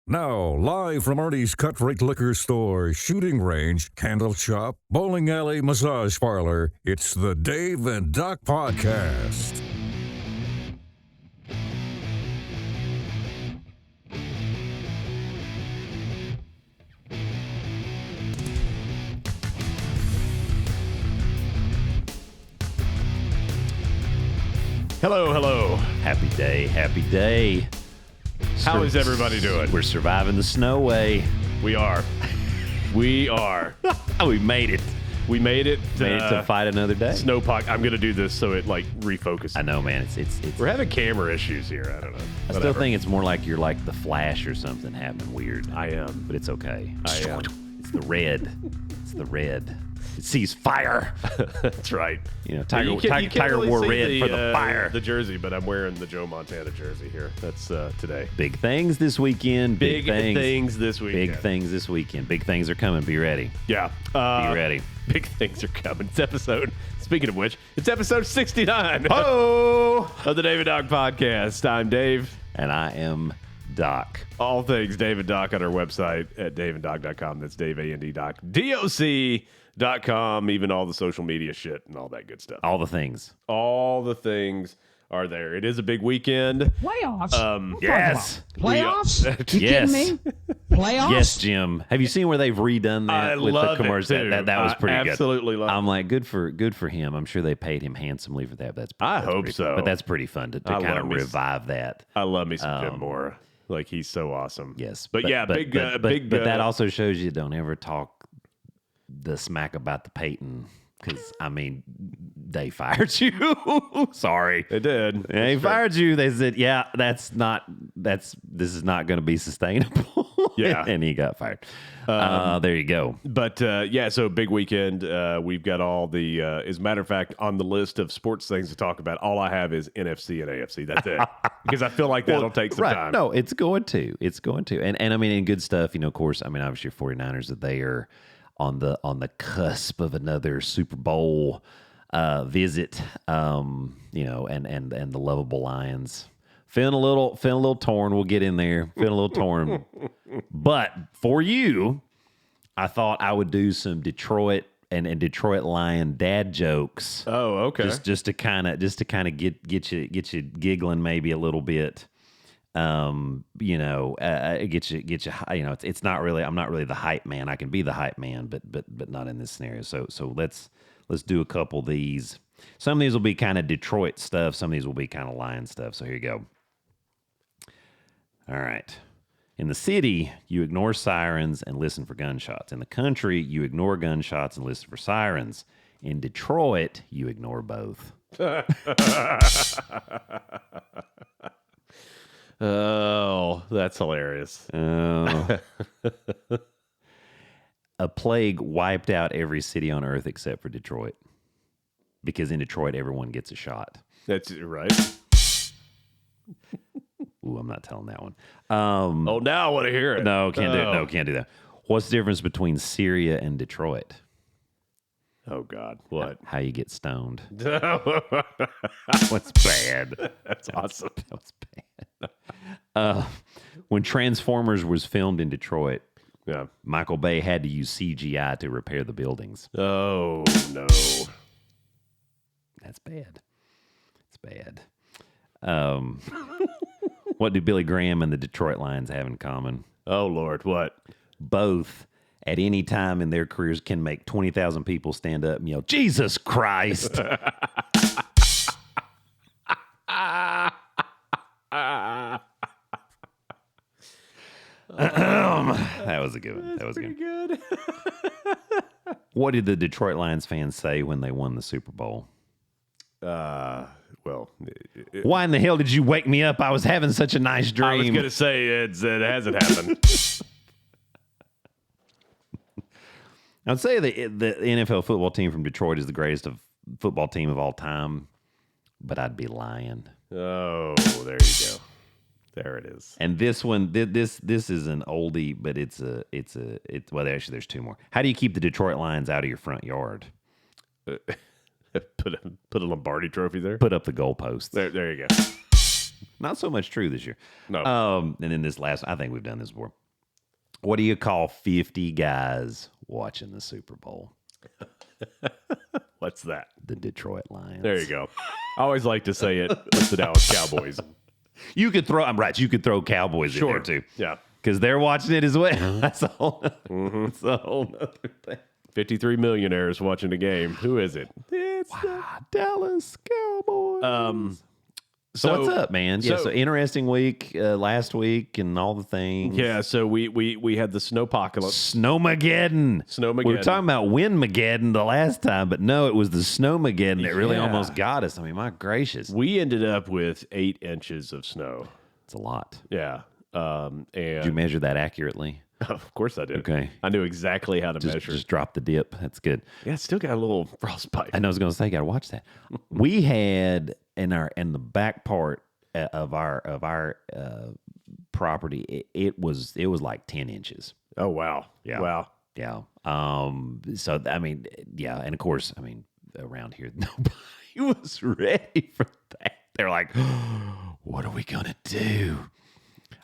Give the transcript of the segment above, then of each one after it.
Now, live from Artie's Cut Rate Liquor Store, shooting range, candle shop, bowling alley, massage parlor, it's the Dave and Doc Podcast. Hello, hello. Happy day, happy day. How is everybody doing? We're surviving the snow way. We are. We are. We made it. We made it. Made it to fight another day. Snowpocalypse. I'm going to do this so it, refocuses. I know, man. It's We're having camera issues here. I don't know. I still think it's more like you're like the Flash or something happening weird. I am. But it's okay. I am. It's the red. It's the red. It sees fire. That's right. You know, Tiger really wore see red for the fire. The jersey, but I'm wearing the Joe Montana jersey here. That's today. Big things this weekend. Big things this weekend. Big things this weekend. Big things are coming. Be ready. Yeah. Be ready. Big things are coming. Speaking of which, it's episode 69 Oh! of the DaveDoc podcast. I'm Dave. And I am Doc. All things Dave and Doc on our website at daveanddoc.com. That's Dave A&D Doc. DOC.com. Even all the social media shit and all that good stuff. All the things. All the things are there. It is a big weekend. Playoffs? Yes. Playoffs? You Yes. kidding me? Playoffs? Yes, Jim. Have you seen where they've redone that with the commercial? It too. That was pretty good. Absolutely love it. I'm like, good for him. I'm sure they paid him handsomely for that. I hope pretty so. fun. But that's pretty fun to kind love of me revive that. I love me some Jim Mora. Like, he's so awesome. Yes. But But that also shows you don't ever talk the smack about the Peyton. Because, I mean, they fired you. Sorry. They did. They fired you. They said, yeah, this is not going to be sustainable. Yeah. And he got fired. There you go. But, so big weekend. We've got all the, as a matter of fact, on the list of sports things to talk about, all I have is NFC and AFC. That's it. Because I feel like that'll take some time. No, it's going to. It's going to. And I mean, in good stuff, of course, I mean, obviously 49ers, that they are on the cusp of another Super Bowl visit, and the lovable Lions. Feeling a little torn. We'll get in there. Feeling a little torn. But for you, I thought I would do some Detroit and Detroit Lion dad jokes. Oh, okay. Just to kind of get you giggling maybe a little bit. Get you. It's not really. I'm not really the hype man. I can be the hype man, but not in this scenario. So let's do a couple of these. Some of these will be kind of Detroit stuff. Some of these will be kind of Lion stuff. So here you go. All right. In the city, you ignore sirens and listen for gunshots. In the country, you ignore gunshots and listen for sirens. In Detroit, you ignore both. Oh, that's hilarious. A plague wiped out every city on Earth except for Detroit. Because in Detroit, everyone gets a shot. That's right. Ooh, I'm not telling that one. Now I want to hear it. No, can't do it. No, can't do that. What's the difference between Syria and Detroit? Oh, God. What? How you get stoned. What's bad? That's awesome. That was bad. When Transformers was filmed in Detroit, Yeah. Michael Bay had to use CGI to repair the buildings. Oh, no. That's bad. It's bad. What do Billy Graham and the Detroit Lions have in common? Oh, Lord. What? Both, at any time in their careers, can make 20,000 people stand up and yell, Jesus Christ. That was a good one. That was good. What did the Detroit Lions fans say when they won the Super Bowl? Why in the hell did you wake me up? I was having such a nice dream. I was going to say it hasn't happened. I'd say the NFL football team from Detroit is the greatest football team of all time, but I'd be lying. Oh, there you go. There it is. And this one, this is an oldie, but well, actually, there's two more. How do you keep the Detroit Lions out of your front yard? Put a Lombardi trophy there. Put up the goalposts. There you go. Not so much true this year. No. And then this last, I think we've done this before. What do you call 50 guys watching the Super Bowl? What's that? The Detroit Lions. There you go. I always like to say it with the Dallas Cowboys. You could throw, I'm right, you could throw Cowboys in there too. Yeah. Because they're watching it as well. That's a whole other thing. 53 millionaires watching the game. Who is it? It's Dallas Cowboys. So what's up, man? So interesting week last week and all the things. Yeah, so we had the Snowpocalypse. Snowmageddon. We were talking about Windmageddon the last time, but no, it was the Snowmageddon that really almost got us. I mean, my gracious. We ended up with 8 inches of snow. It's a lot. Yeah. And did you measure that accurately? Of course I did. Okay. I knew exactly how to measure. Just drop the dip. That's good. Yeah, it's still got a little frostbite. I know I was going to say, got to watch that. We had in the back part of our property, it was like 10 inches. Oh wow. Yeah. Wow. Yeah. So I mean, yeah, and of course, I mean, around here, nobody was ready for that. They're like, what are we gonna do?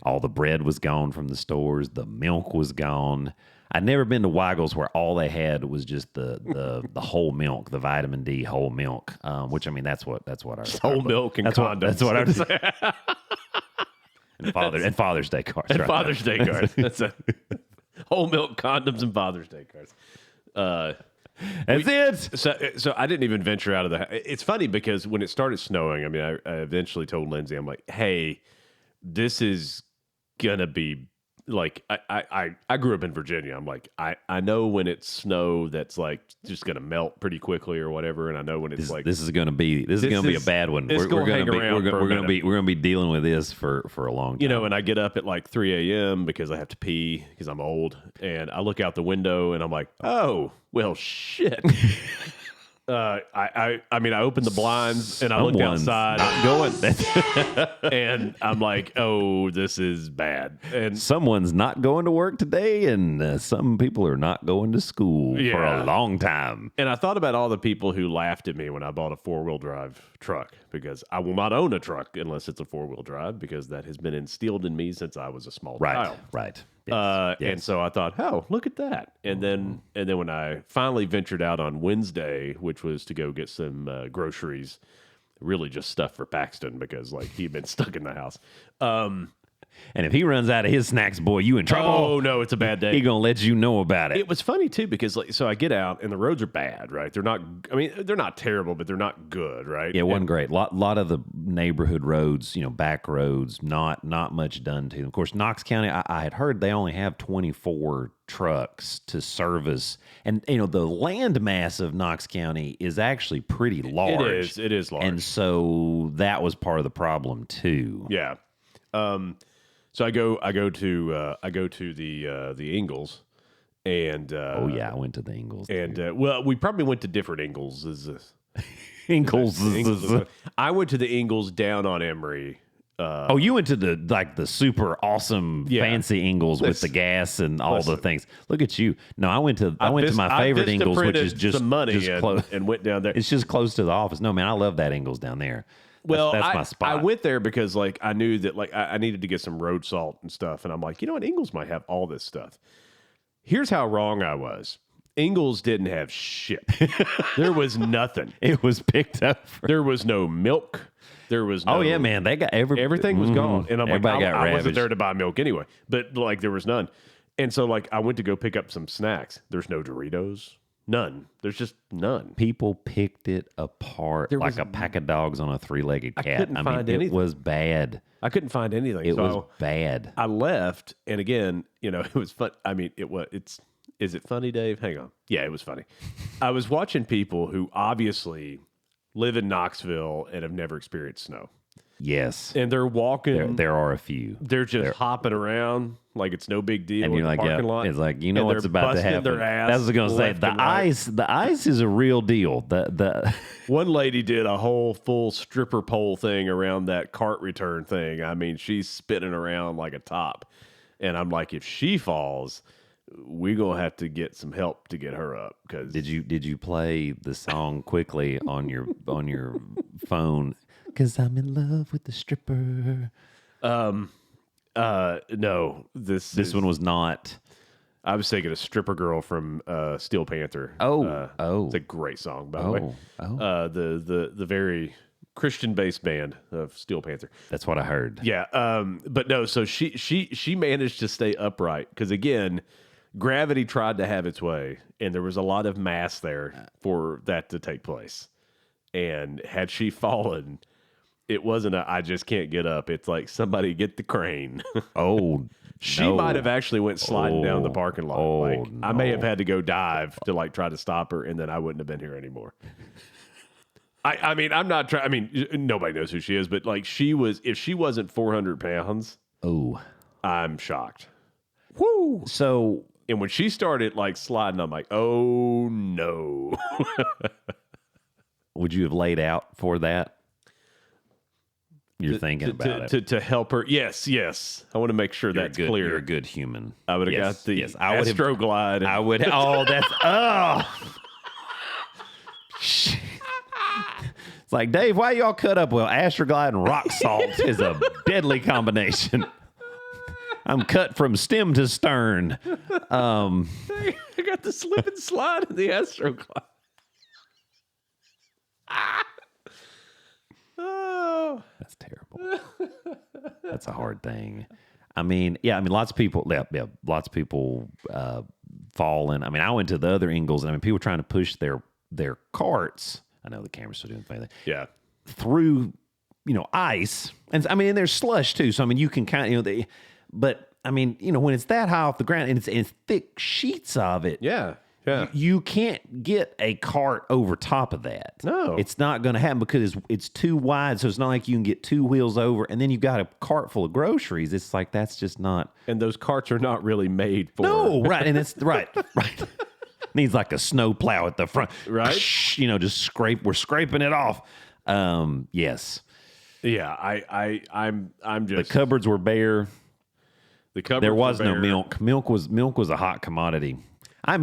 All the bread was gone from the stores. The milk was gone. I'd never been to Weigel's where all they had was just the whole milk, the vitamin D whole milk. Which I mean, that's what our whole milk and condoms. That's what our and Father's Day cards. And right Father's there. Day cards. That's a whole milk, condoms, and Father's Day cards. That's it. So I didn't even venture out of the. It's funny because when it started snowing, I mean, I eventually told Lindsay, I'm like, hey, this is gonna be like I grew up in Virginia. I'm like, I know when it's snow that's like just gonna melt pretty quickly or whatever, and I know when it's this is gonna be a bad one. We're gonna be dealing with this for a long time. You know, and I get up at like 3 a.m. because I have to pee because I'm old, and I look out the window and I'm like, oh well, shit. I mean, I opened the blinds and I looked outside, not going, and I'm like, "Oh, this is bad." And someone's not going to work today, and some people are not going to school for a long time. And I thought about all the people who laughed at me when I bought a 4-wheel drive truck because I will not own a truck unless it's a 4-wheel drive because that has been instilled in me since I was a small child. Right. Yes. And so I thought, oh, look at that. And then when I finally ventured out on Wednesday, which was to go get some groceries, really just stuff for Paxton because like he'd been stuck in the house. And if he runs out of his snacks, boy, you in trouble. Oh no, it's a bad day. He gonna let you know about it. It was funny too because like so I get out and the roads are bad, right? They're not. I mean, they're not terrible, but they're not good, right? Yeah, it wasn't great. Lot of the neighborhood roads, back roads, not much done to them. Of course, Knox County, I had heard they only have 24 trucks to service, and the land mass of Knox County is actually pretty large. It is large, and so that was part of the problem too. Yeah. So I go to the Ingalls, and I went to the Ingalls, and well, we probably went to different Ingalls. Ingalls. I went to the Ingalls down on Emory. You went to the super awesome fancy Ingalls with the gas and all the things. Look at you. No, I went to my favorite Ingalls, which is just some money just close, and went down there. It's just close to the office. No, man, I love that Ingalls down there. Well, that's my spot. I went there because like I knew that like I needed to get some road salt and stuff, and I'm like, you know what, Ingalls might have all this stuff. Here's how wrong I was. Ingalls didn't have shit. There was nothing. It was picked up. There was no milk. There was no. Oh yeah, man, they got everything was gone, and I'm everybody like, got I wasn't there to buy milk anyway, but like there was none, and so like I went to go pick up some snacks. There's no Doritos. None. There's just none. People picked it apart like a pack of dogs on a 3-legged cat. I mean, it was bad. I couldn't find anything. It was bad. I left, and again, it was fun. I mean, is it funny, Dave? Hang on. Yeah, it was funny. I was watching people who obviously live in Knoxville and have never experienced snow. Yes. And they're walking. There are a few. They're just hopping around like it's no big deal. And you're like, it's like, what's about to happen. Their ass. I was going to say, the ice is a real deal. The One lady did a whole full stripper pole thing around that cart return thing. I mean, she's spinning around like a top. And I'm like, if she falls, we gonna have to get some help to get her up. Because Did you play the song quickly on your phone? Because I'm in love with the stripper. no, this one was not. I was thinking a stripper girl from Steel Panther. Oh. It's a great song, by the way. The very Christian-based band of Steel Panther. That's what I heard. Yeah, but no. So she managed to stay upright because again, gravity tried to have its way, and there was a lot of mass there for that to take place. And had she fallen, it wasn't I just can't get up. It's like somebody get the crane. Oh. She might have actually went sliding down the parking lot. I may have had to go dive to try to stop her, and then I wouldn't have been here anymore. I mean, I'm not trying. I mean, nobody knows who she is, but she was. If she wasn't 400 pounds, I'm shocked. Woo! So, and when she started sliding, I'm like, oh no. Would you have laid out for that? You're thinking about it to help her. Yes. I want to make sure that's clear. You're a good human. I would have got the I would Astroglide. I would. Oh, that's It's like, Dave, why y'all cut up? Well, Astroglide and rock salt is a deadly combination. I'm cut from stem to stern. I got the slip and slide in the Astroglide. Oh, that's terrible. That's a hard thing. I mean, lots of people, lots of people falling. I mean, I went to the other Ingles, and people trying to push their carts. I know the camera's still doing the thing. Yeah. Through, ice. And there's slush too. So, you can kind of, but when it's that high off the ground and it's thick sheets of it. Yeah. Yeah. You can't get a cart over top of that. No. It's not going to happen because it's too wide. So it's not like you can get two wheels over and then you've got a cart full of groceries. It's like, that's just not. And those carts are not really made for. No, right. And it's right. Needs like a snow plow at the front. Right. Just we're scraping it off. Yes. Yeah. I'm just. The cupboards were bare. There was no milk. Milk was a hot commodity. I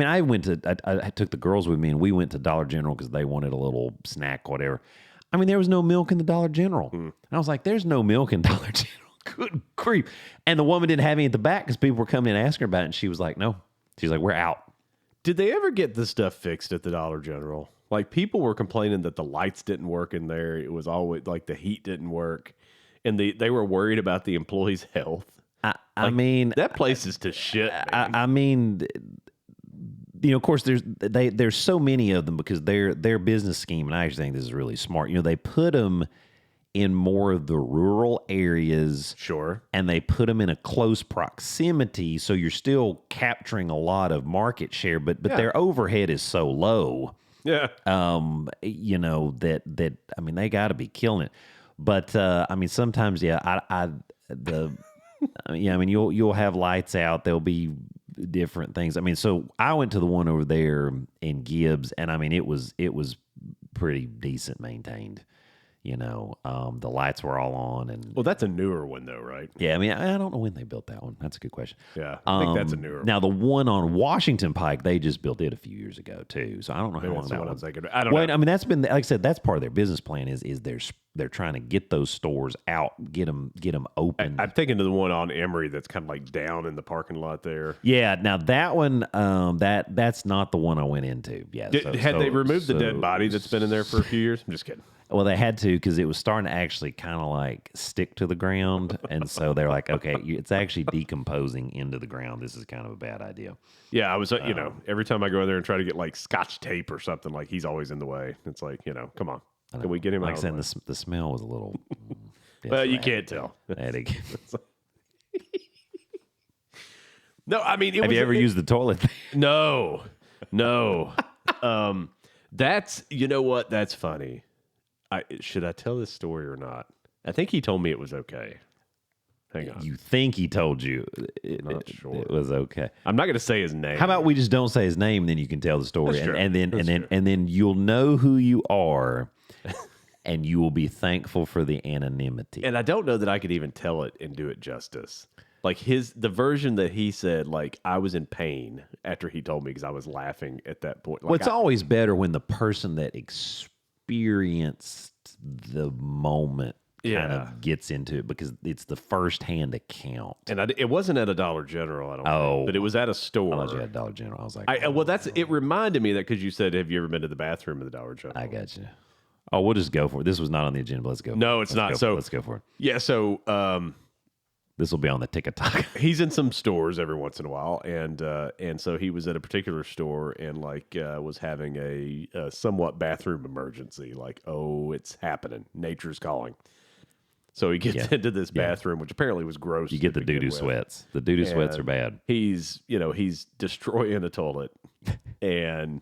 took the girls with me and we went to Dollar General because they wanted a little snack, whatever. There was no milk in the Dollar General. And I was like, there's no milk in Dollar General. Good grief. And the woman didn't have any at the back because people were coming in asking her about it. And she was like, no. She's like, we're out. Did they ever get this stuff fixed at the Dollar General? People were complaining that the lights didn't work in there. It was always the heat didn't work. And they were worried about the employees' health. That place is to shit. Of course, there's so many of them because their business scheme, and I actually think this is really smart. They put them in more of the rural areas, sure, and they put them in a close proximity, so you're still capturing a lot of market share, but their overhead is so low, yeah, that they got to be killing it. But sometimes, you'll have lights out. There'll be different things. So I went to the one over there in Gibbs, and it was pretty decent maintained. The lights were all on, and well, that's a newer one though, right? Yeah, I don't know when they built that one. That's a good question. Yeah, I think that's a newer one. Now the one on Washington Pike, they just built it a few years ago too. So I don't know how long that one. was. I don't know. That's been, like I said, that's part of their business plan is they're trying to get those stores out, get them open. I'm thinking of the one on Emory that's kind of down in the parking lot there. Yeah, now that one, that's not the one I went into. Yeah, had they removed the dead body that's been in there for a few years? I'm just kidding. Well, they had to because it was starting to actually kind of stick to the ground. And so they're like, okay, it's actually decomposing into the ground. This is kind of a bad idea. Yeah, I was, every time I go in there and try to get Scotch tape or something, he's always in the way. It's come on. Can we get him out? Like I said, the smell was a little. Well, you can't tell. No, have you ever used the toilet? No. That's, what? That's funny. Should I tell this story or not? I think he told me it was okay. Hang on. You think he told you Not sure. it was okay. I'm not going to say his name. How about we just don't say his name, and then you can tell the story, That's true. and then you'll know who you are, and you will be thankful for the anonymity. And I don't know that I could even tell it and do it justice. Like the version that he said, like I was in pain after he told me because I was laughing at that point. Like, Well, it's always better when the person that experienced the moment kind of gets into it because it's the first-hand account. And it wasn't at a Dollar General, I don't think, but it was at a store. I thought you had Dollar General. I was like, well, it reminded me that because you said, have you ever been to the bathroom at the Dollar General? I got you. Oh, we'll just go for it. This was not on the agenda, but let's go. No, it's not. So let's go for it. Yeah, so this will be on the TikTok. he's in some stores every once in a while, and so he was at a particular store and was having a somewhat bathroom emergency. Like, oh, it's happening. Nature's calling. So he gets into this bathroom, which apparently was gross. You get the doo-doo sweats. The doo-doo sweats are bad. He's destroying a toilet. And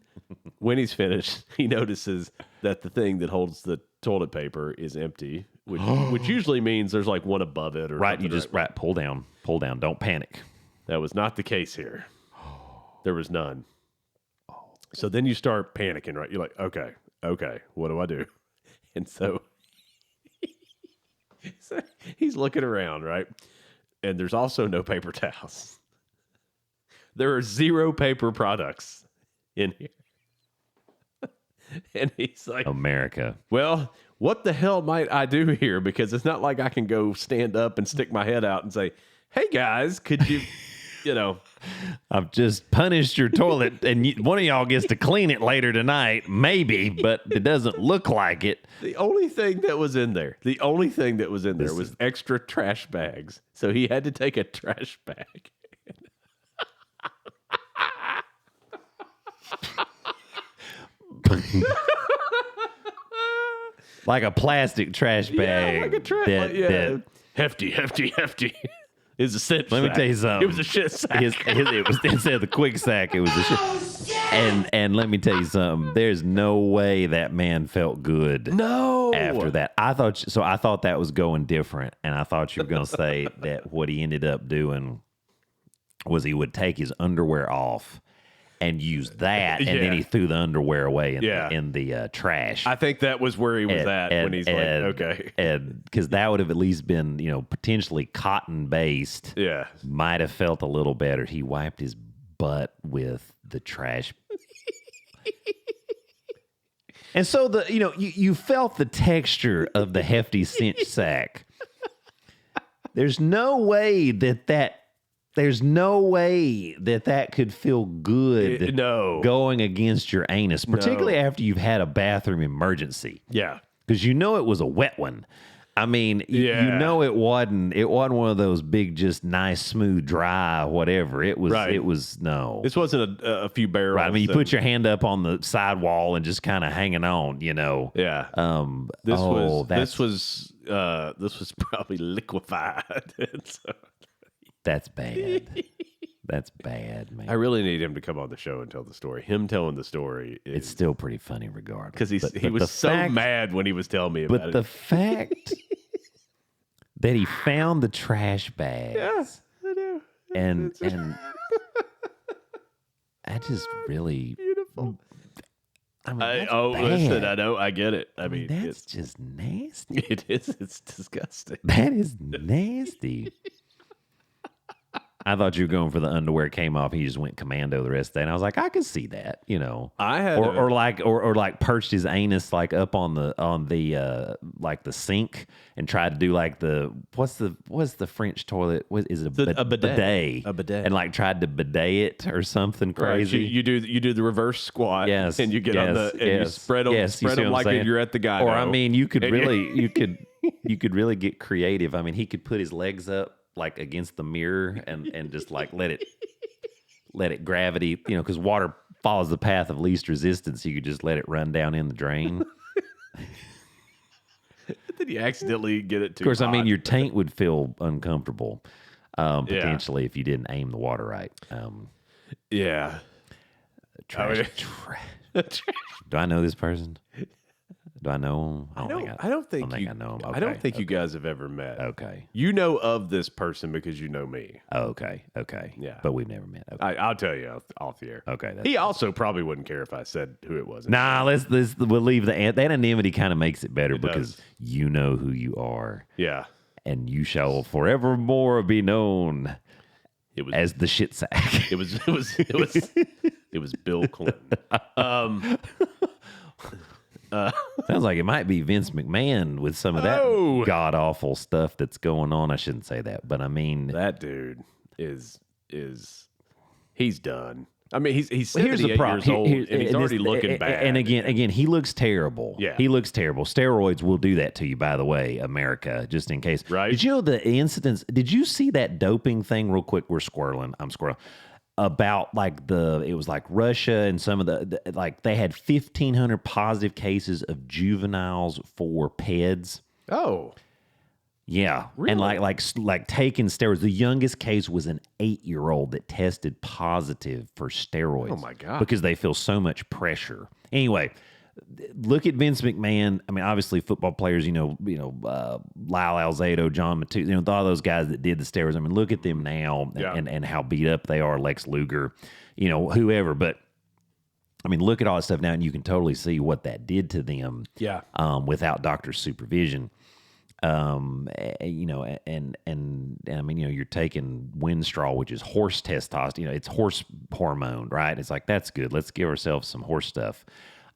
when he's finished, he notices that the thing that holds the toilet paper is empty, which usually means there's like one above it. Or right, you just pull down. Don't panic. That was not the case here. There was none. So then you start panicking, right? You're like, okay, what do I do? And so he's looking around, right? And there's also no paper towels. There are 0 paper products in here. And he's like, America. well, what the hell might I do here? Because it's not like I can go stand up and stick my head out and say, hey, guys, could you, I've just punished your toilet, and one of y'all gets to clean it later tonight, maybe, but it doesn't look like it. The only thing that was in there was extra trash bags. So he had to take a trash bag. Like a plastic trash bag. Yeah, like a trash that hefty. Is a shit Let me sack. tell you something. It was a shit sack. It was instead of the quick sack, it was a shit. And let me tell you something. There's no way that man felt good. No. After that, I thought that was going different, and I thought you were going to say that what he ended up doing was he would take his underwear off and use that, and then he threw the underwear away in the trash. I think that was where he was at when he's like, okay. And because that would have at least been, potentially cotton based. Yeah. Might have felt a little better. He wiped his butt with the trash. And so you felt the texture of the hefty cinch sack. There's no way that could feel good going against your anus, particularly after you've had a bathroom emergency. Yeah. Because it was a wet one. I mean, it wasn't one of those big, just nice, smooth, dry, whatever. It was, no. This wasn't a few barrels. Right. I mean, you put your hand up on the sidewall and just kind of hanging on, Yeah. This was probably liquefied. That's bad. That's bad, man. I really need him to come on the show and tell the story. Him telling the story it's still pretty funny regardless. Because he was so mad when he was telling me about it. But the fact that he found the trash bags. Yes, I do. And I just really beautiful. I mean, listen, I know, I get it. I mean, that's just nasty. It is. It's disgusting. That is nasty. I thought you were going for the underwear came off. He just went commando the rest of the day, and I was like, I could see that, I had or like perched his anus like up on the like the sink and tried to do like what's the French toilet? What is it? A bidet. A bidet, and like tried to bidet it or something crazy. Right. You do the reverse squat. Yes, and you get on you spread them like you're at the guy. Or I mean, you could really get creative. I mean, he could put his legs up like against the mirror and just like let it gravity, because water follows the path of least resistance. You could just let it run down in the drain. Then you accidentally get it too Of course, hot. I mean, your taint would feel uncomfortable potentially if you didn't aim the water right. Yeah. Trash. Do I know this person? Do I know him? I don't think I know him. Okay. I don't think you guys have ever met. Okay. You know of this person because you know me. Okay. Yeah. But we've never met. Okay. I'll tell you off the air. Okay. He also probably wouldn't care if I said who it was. Nah, we'll leave the anonymity kind of makes it better because you know who you are. Yeah. and you shall forevermore be known It was as the shit sack. it was Bill Clinton. Sounds like it might be Vince McMahon with some of that Oh. god awful stuff that's going on. I shouldn't say that, but I mean, That dude is he's done. I mean, he's here's 78 the problem. years old, and he's already looking bad. And again, he looks terrible. Yeah. He looks terrible. Steroids will do that to you, by the way, America, just in case. Right. Did you know the incidents? Did you see that doping thing real quick? I'm squirreling. About like it was like Russia and some of the like they had 1,500 positive cases of juveniles for PEDs. Oh, Yeah, Really? and like taking steroids. The youngest case was an 8-year-old that tested positive for steroids. Oh, my God. Because they feel so much pressure. Anyway, look at Vince McMahon. I mean, obviously football players. Lyle Alzado, John Matuszak, all those guys that did the steroids. I mean, look at them now Yeah. and how beat up they are. Lex Luger, whoever. But I mean, look at all that stuff now, and you can totally see what that did to them. yeah. Without doctor's supervision. And I mean, you're taking Winstraw, which is horse testosterone. It's horse hormone, right? It's like, that's good. Let's give ourselves some horse stuff.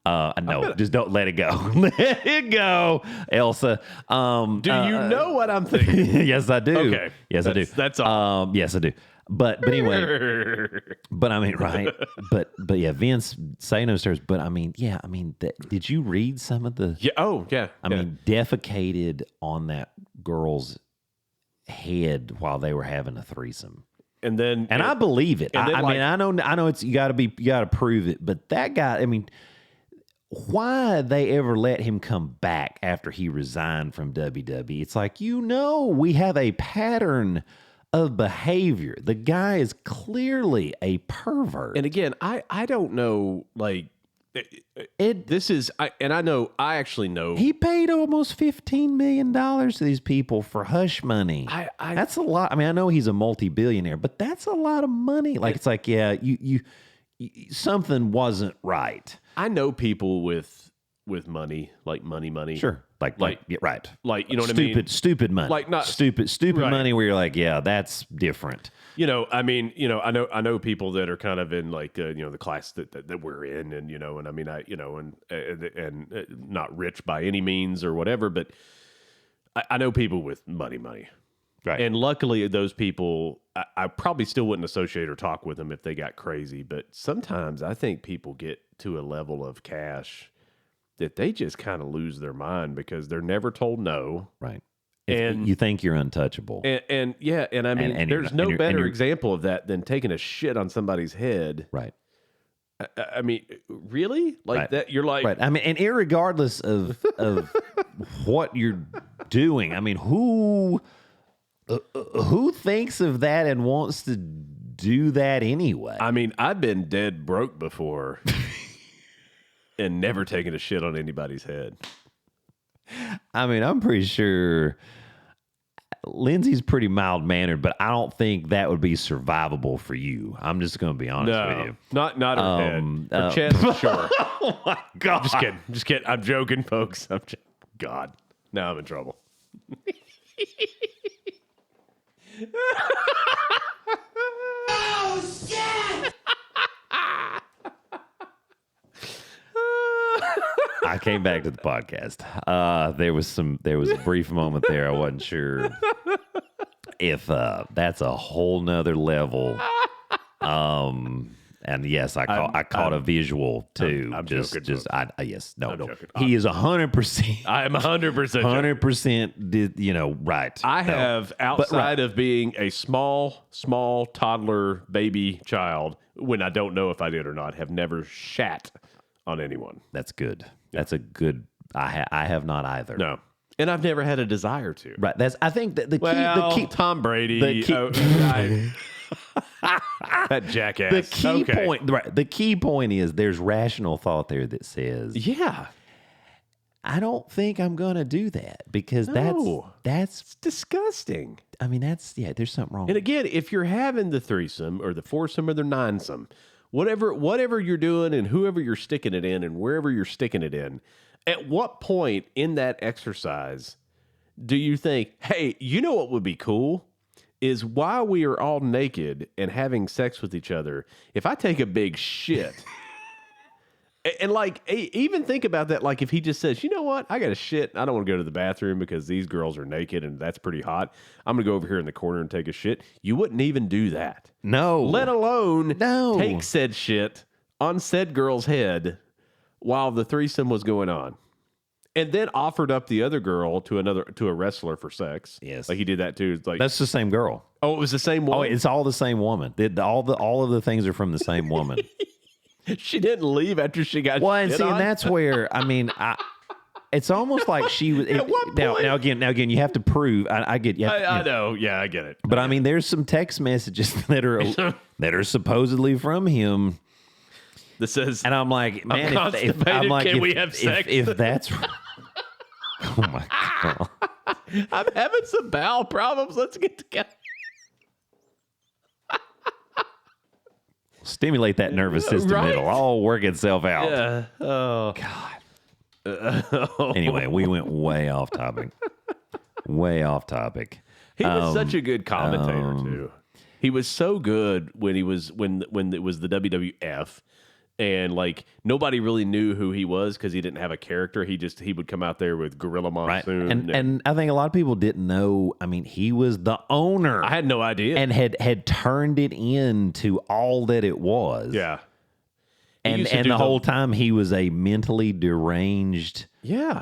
No, just don't let it go. Let it go, Elsa. Do you know what I'm thinking? Yes, I do. Okay. Yes, I do. That's all. Yes, I do. But anyway, but I mean, right? But yeah, Vince, say no stairs. But I mean, yeah, I mean, did you read some of the? Yeah. Oh, yeah. I mean, defecated on that girl's head while they were having a threesome. and then And I believe it. and then, I mean, I know it's you got to prove it. But that guy, I mean, why they ever let him come back after he resigned from WWE? It's like, we have a pattern of behavior. The guy is clearly a pervert. And again, I don't know, like this is I actually know. He paid almost $15 million to these people for hush money. That's a lot. I mean, I know he's a multi-billionaire, but that's a lot of money. Like, it's like, yeah, you something wasn't right. I know people with money, like money. Sure. Like yeah, right. Like, you know what I mean? Stupid money. Like, not stupid right. money where you're like, yeah, that's different. I mean, I know people that are kind of in like, the class that we're in, and, and I mean, and not rich by any means or whatever, but I know people with money. Right. And luckily those people, I probably still wouldn't associate or talk with them if they got crazy, but sometimes I think people get to a level of cash that they just kind of lose their mind because they're never told no. Right. And you think you're untouchable. And I mean, and there's you're- no better example of that than taking a shit on somebody's head. Right. I mean, really? Like Right. that? You're like, Right. I mean, and irregardless of what you're doing, I mean, who thinks of that and wants to do that anyway? I mean, I've been dead broke before and never taken a shit on anybody's head. I mean, I'm pretty sure Lindsay's pretty mild-mannered, but I don't think that would be survivable for you. I'm just going to be honest with you. Not her head. Her chest, sure. Oh, my God. Just kidding. I'm joking, folks. God. Now I'm in trouble. I came back to the podcast. There was a brief moment there. I wasn't sure if that's a whole nother level. And yes, I caught a visual too. I'm just joking, yes, no. joking. He is 100%. I am 100%. 100% did right. I No. have, outside of being a small toddler baby child, when I don't know if I did or not, have never shat on anyone. That's good. That's a good. I have not either. No. And I've never had a desire to. Right. I think that the key Tom Brady. the key- That jackass. the key Okay. point. Right. The key point is there's rational thought there that says, Yeah. I don't think I'm gonna do that because No. that's. Disgusting. I mean, there's something wrong. And again, if you're having the threesome or the foursome or the ninesome, whatever you're doing and whoever you're sticking it in and wherever you're sticking it in, at what point in that exercise do you think, hey, you know what would be cool? Is while we are all naked and having sex with each other, if I take a big shit, and like, even think about that, like if he just says, you know what, I got a shit, I don't want to go to the bathroom because these girls are naked and that's pretty hot. I'm going to go over here in the corner and take a shit. You wouldn't even do that. No. Let alone take said shit on said girl's head while the threesome was going on. And then offered up the other girl to a wrestler for sex. Yes, like he did that too. It's like that's the same girl. Oh, it was the same one. Oh, it's all the same woman. All of the things are from the same woman. She didn't leave after she got. Well, and shit see, on. and that's where it's almost like she was. Now again, you have to prove. I get. I know. Yeah, I get it. But I mean, there's some text messages that are supposedly from him. That says, and I'm like, man, can we have sex? If that's. Oh my God. I'm having some bowel problems. Let's get together. Stimulate that nervous system. Right? It'll all work itself out. Yeah. Oh. God. Anyway, we went way off topic. Way off topic. He was such a good commentator, too. He was so good when it was the WWF. And like nobody really knew who he was because he didn't have a character. He would come out there with Gorilla Monsoon, right. And I think a lot of people didn't know. I mean, he was the owner. I had no idea, and had turned it into all that it was. Yeah, and the whole time he was a mentally deranged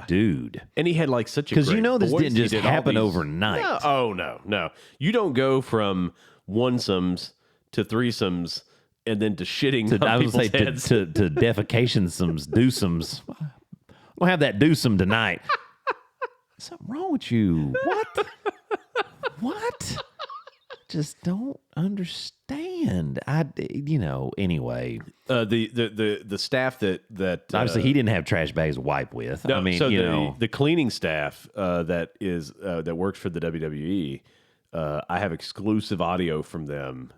dude. And he had like such a because this didn't just happen overnight. No. You don't go from onesomes to threesomes. And then to shitting on people's heads. To defecations, doosomes. We'll have that doosome tonight. Something wrong with you. What? Just don't understand. Anyway. The staff that obviously he didn't have trash bags to wipe with. No, I mean, so the cleaning staff that works for the WWE, I have exclusive audio from them.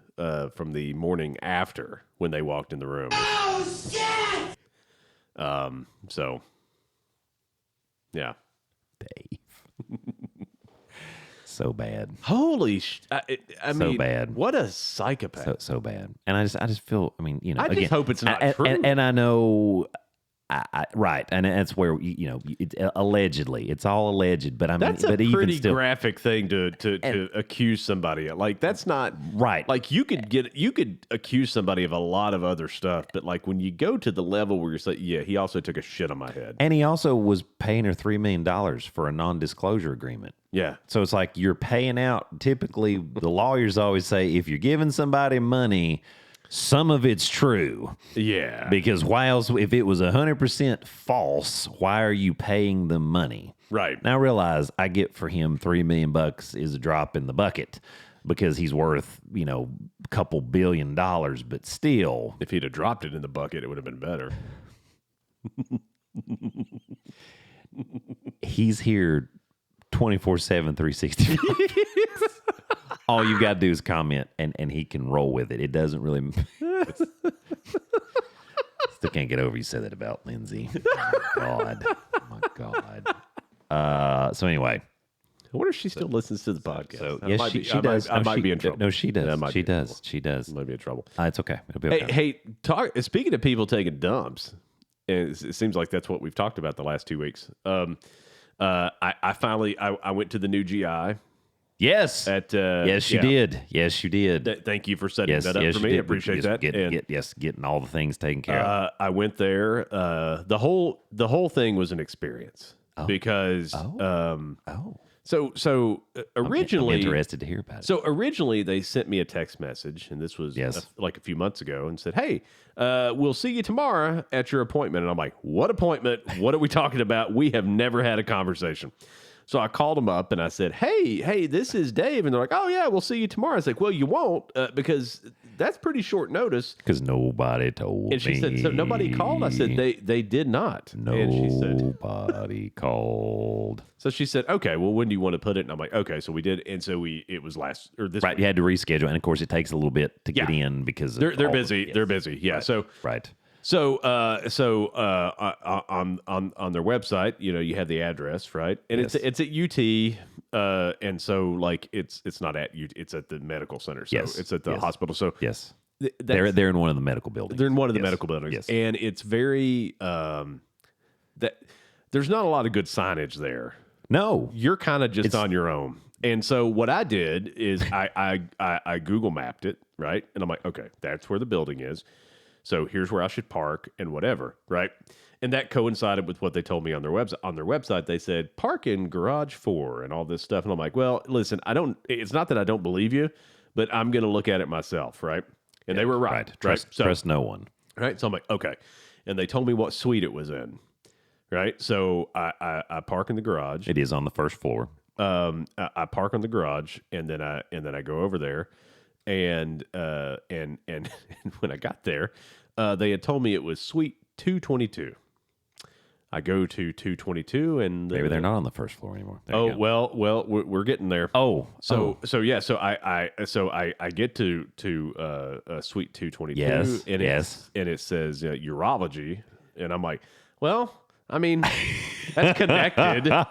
From the morning after when they walked in the room. Oh, shit! So, yeah. Dave. So bad. Holy I mean, bad. What a psychopath. So bad. And I just feel, I mean, I just hope it's not true. And I know... right, and that's where it's allegedly. It's all alleged, but I mean, that's a but pretty even still, graphic thing to accuse somebody of. Like that's not right. Like you could accuse somebody of a lot of other stuff, but like when you go to the level where you're saying, yeah, he also took a shit on my head, and he also was paying her $3 million for a non-disclosure agreement. Yeah, so it's like you're paying out. Typically, the lawyers always say if you're giving somebody money. Some of it's true. Yeah. Because if it was 100% false, why are you paying them money? Right. Now I realize I get for him $3 million is a drop in the bucket because he's worth, a couple $1 billion, but still. If he'd have dropped it in the bucket, it would have been better. He's here 24/7, 365. All you got to do is comment, and he can roll with it. It doesn't really... Still can't get over you said that about Lindsay. Oh my God. So anyway. I wonder if she still listens to the podcast. So yes, she does. I might be in trouble. No, she does. Yeah, She does. She does. I might be in trouble. It's okay. It'll be okay. Hey, speaking of people taking dumps, and it seems like that's what we've talked about the last 2 weeks. I finally went to the new GI. Yes. Yes, you did. Yes, you did. Thank you for setting that up for me. I appreciate that. Getting all the things taken care of. I went there. The whole thing was an experience because So originally, I'm interested to hear about it. So originally, they sent me a text message, and this was like a few months ago, and said, "Hey, we'll see you tomorrow at your appointment." And I'm like, "What appointment? What are we talking about? We have never had a conversation." So I called them up and I said, hey, this is Dave. And they're like, "Oh, yeah, we'll see you tomorrow." I was like, "Well, you won't because that's pretty short notice." Because nobody told me. And she said, "So nobody called?" I said, they did not. Nobody called. So she said, "Okay, well, when do you want to put it?" And I'm like, "Okay." So we did. And so it was this right. week. You had to reschedule. And of course, it takes a little bit to get in because they're busy. They're busy. Yeah. Right. On their website, you have the address, right? And Yes. it's at UT, and so like it's not at UT, it's at the medical center. So Yes. it's at the Yes. hospital. So Yes. that's- They're in one of the medical buildings. they're in one of the Yes. medical buildings, Yes. and it's very that there's not a lot of good signage there. No. You're kind of just on your own. And so what I did is I Google mapped it, right? And I'm like, okay, that's where the building is. So here's where I should park and whatever, right? And that coincided with what they told me on their website. On their website, they said park in garage 4 and all this stuff. And I'm like, well, listen, it's not that I don't believe you, but I'm going to look at it myself, right? And they were right. Trust no one. Right. So I'm like, okay. And they told me what suite it was in. Right. So I park in the garage. It is on the first floor. I park on the garage, and then I go over there, and when I got there, they had told me it was suite 222. I go to 222, and Maybe they're not on the first floor anymore. There you go. well, we're getting there. So I get to suite 222, Yes, and yes. it says urology, and I'm like, well, I mean, that's connected. Right?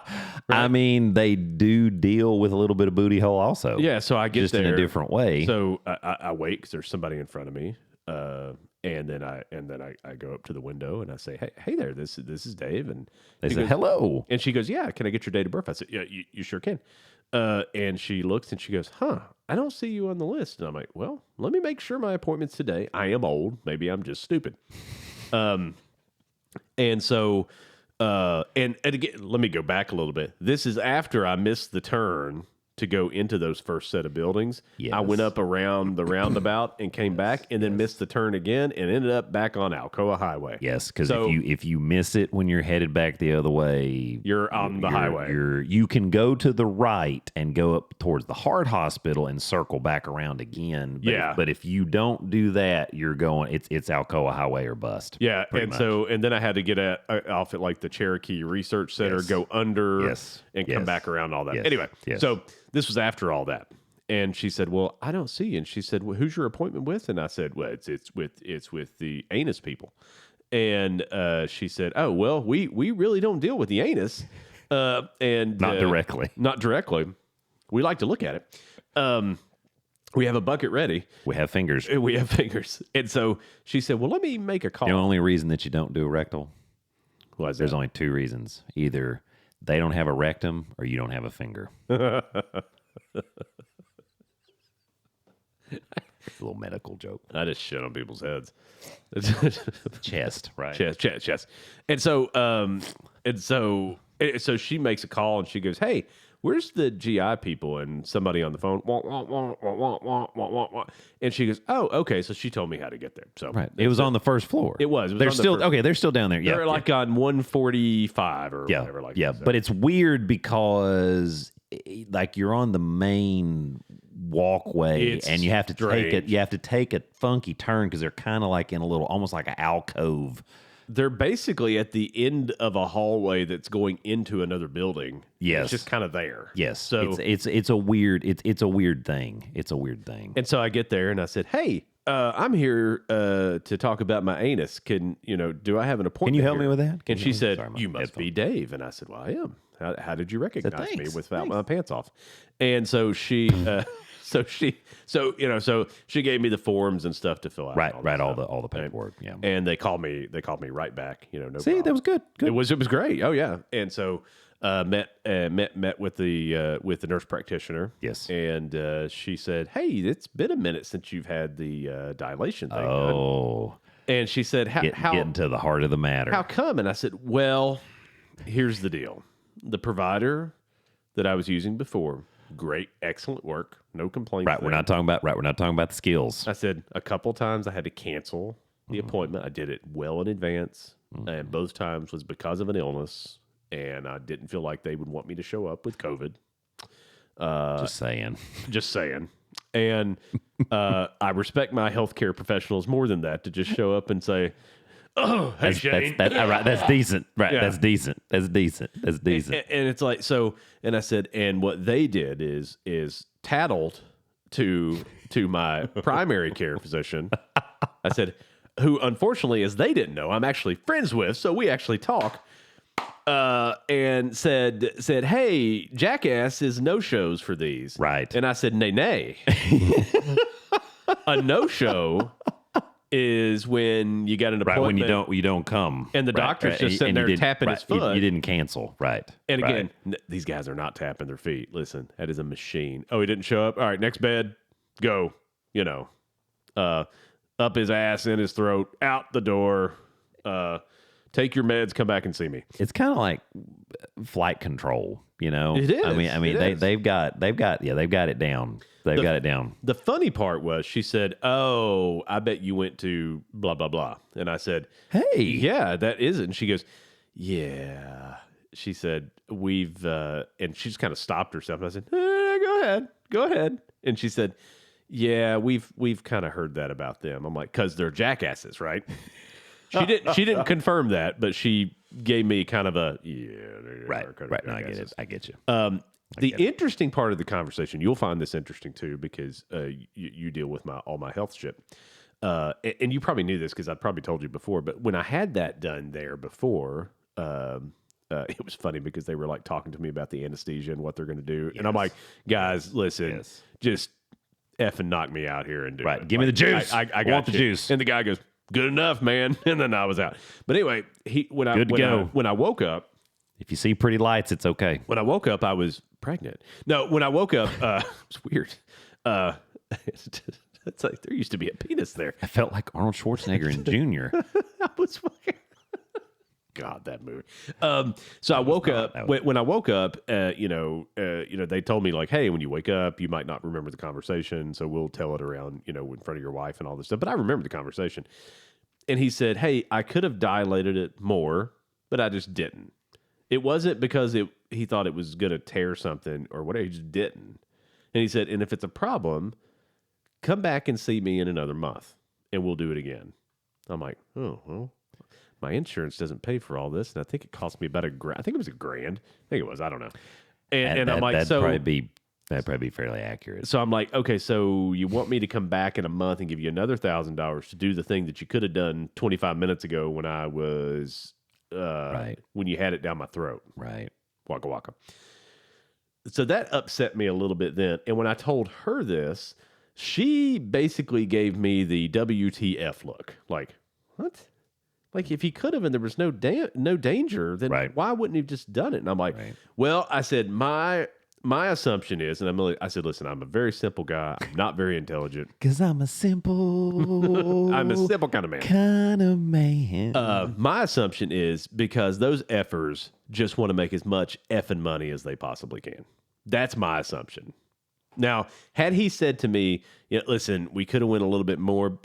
I mean, they do deal with a little bit of booty hole also. Yeah, so I get just there in a different way. So I wait because there's somebody in front of me, and then I go up to the window and I say, hey there, this is Dave, and They she say, goes, hello. and she goes, yeah, can I get your date of birth? I said, yeah, you sure can. And she looks and she goes, I don't see you on the list. And I'm like, well, let me make sure my appointment's today. I am old. Maybe I'm just stupid. And so, and again, let me go back a little bit. This is after I missed the turn to go into those first set of buildings. Yes. I went up around the roundabout and came back, and then missed the turn again and ended up back on Alcoa Highway. Yes, because So- if you miss it when you're headed back the other way, You're on the highway. You can go to the right and go up towards the heart hospital and circle back around again. But Yeah. but if you don't do that, you're going. It's Alcoa Highway or bust. Yeah, pretty and much. so and then I had to get off at like the Cherokee Research Center, Yes. go under, Yes. and come Yes. back around all that. Yes. Anyway, Yes. so this was after all that, and she said, "Well, I don't see you." And she said, "Well, who's your appointment with?" And I said, "Well, it's with the anus people." And she said, "Oh, well, we really don't deal with the anus, and Not directly. Not directly. We like to look at it. We have a bucket ready." We have fingers. And we have fingers. And so she said, well, let me make a call. The only reason that you don't do a rectal, Why is there's that? only two reasons: either they don't have a rectum or you don't have a finger. It's a little medical joke. I just shit on people's heads. Chest, right? Chest. And so she makes a call and she goes, hey, where's the GI people? And somebody on the phone, wah, wah, wah, wah, wah, wah, wah, wah, wah. And she goes, oh, okay. So she told me how to get there. So Right. It was on the first floor. It was. They're on the still first- okay. They're still down there. Yeah. They're like on 145 or yeah. whatever. Like yeah. that. So- But it's weird because like you're on the main walkway It's and you have to strange. take a funky turn because they're kind of like in a little, almost like an alcove. they're basically at the end of a hallway that's going into another building. Yes. It's just kind of there. Yes. So it's a weird thing. It's a weird thing. And so I get there and I said, hey, I'm here to talk about my anus. Do I have an appointment? Can you help here? me with that? Can And you she help me? said, Sorry, my you must headphone. be Dave. And I said, well, I am. How did you recognize me "Thanks, without my pants off? And so she, so she gave me the forms and stuff to fill out. Right. and Right. that All stuff. the paperwork. Yeah. And they called me right back. No See, problem. that was good. Good. It was great. Oh yeah. And so met with the nurse practitioner. Yes. And she said, "Hey, it's been a minute since you've had the dilation thing done." Oh, And she said, getting to the heart of the matter. how come?" And I said, "Well, here's the deal. The provider that I was using before, great, excellent work, no complaints. Right. We're not talking about the skills. I said a couple times I had to cancel the Mm-hmm. appointment. I did it well in advance, and both times was because of an illness, and I didn't feel like they would want me to show up with COVID. Just saying. Just saying. And I respect my healthcare professionals more than that to just show up and say, "Oh, hey, Shane." All right. That's decent. Right. Yeah. That's decent. That's decent. That's decent. And it's like, so, and I said, and what they did is tattled to my primary care physician. I said, who unfortunately, as they didn't know, I'm actually friends with, so we actually talk. And said, hey, Jackass is no-shows for these. Right. And I said, nay. A no-show is when you got an appointment. Right, when you don't come. And the doctor's just sitting there tapping his foot. You didn't cancel. Right. And again, these guys are not tapping their feet. Listen, that is a machine. Oh, he didn't show up? All right, next bed, go. Up his ass, in his throat, out the door. Take your meds, come back and see me. It's kind of like flight control, It is. I mean, they've got it down. They've got it down. The funny part was she said, "Oh, I bet you went to blah blah blah," and I said, Hey, "Yeah, that is it." And she goes, "Yeah." She said, "We've," and she just kind of stopped herself. And I said, "Go ahead." And she said, "Yeah, we've kind of heard that about them." I'm like, "'Cause they're jackasses, right?" She didn't confirm that, but she gave me kind of a right. No, I get it. I get you. The interesting part of the conversation, you'll find this interesting too, because you deal with all my health shit, and you probably knew this because I'd probably told you before. But when I had that done there before, it was funny because they were like talking to me about the anesthesia and what they're going to do, and I'm like, guys, listen, just effing knock me out here and do it. Give me the juice. I want the juice. And the guy goes, "Good enough, man." And then I was out. But anyway, when I woke up, if you see pretty lights, it's okay. When I woke up, I was pregnant. No, when I woke up, it's weird. It's like there used to be a penis there. I felt like Arnold Schwarzenegger in Junior. I was fucking. God, that movie. So I woke up. When I woke up, they told me like, "Hey, when you wake up, you might not remember the conversation, so we'll tell it around, in front of your wife and all this stuff." But I remember the conversation. And he said, "Hey, I could have dilated it more, but I just didn't. It wasn't because he thought it was going to tear something or whatever. He just didn't." And he said, "And if it's a problem, come back and see me in another month, and we'll do it again." I'm like, "Oh, well. My insurance doesn't pay for all this, and I think it cost me about $1,000. I think it was $1,000. I think it was. I don't know." And I'm like, that'd probably be fairly accurate. So I'm like, okay, so you want me to come back in a month and give you another $1,000 to do the thing that you could have done 25 minutes ago when I was when you had it down my throat, right? Waka waka. So that upset me a little bit then, and when I told her this, she basically gave me the WTF look, like, what? Like, if he could have and there was no danger, then why wouldn't he have just done it? And I'm like, well, I said, my assumption is, and I said, listen, I'm a very simple guy. I'm not very intelligent. Because I'm a simple... I'm a simple kind of man. My assumption is because those effers just want to make as much effing money as they possibly can. That's my assumption. Now, had he said to me, listen, we could have went a little bit more,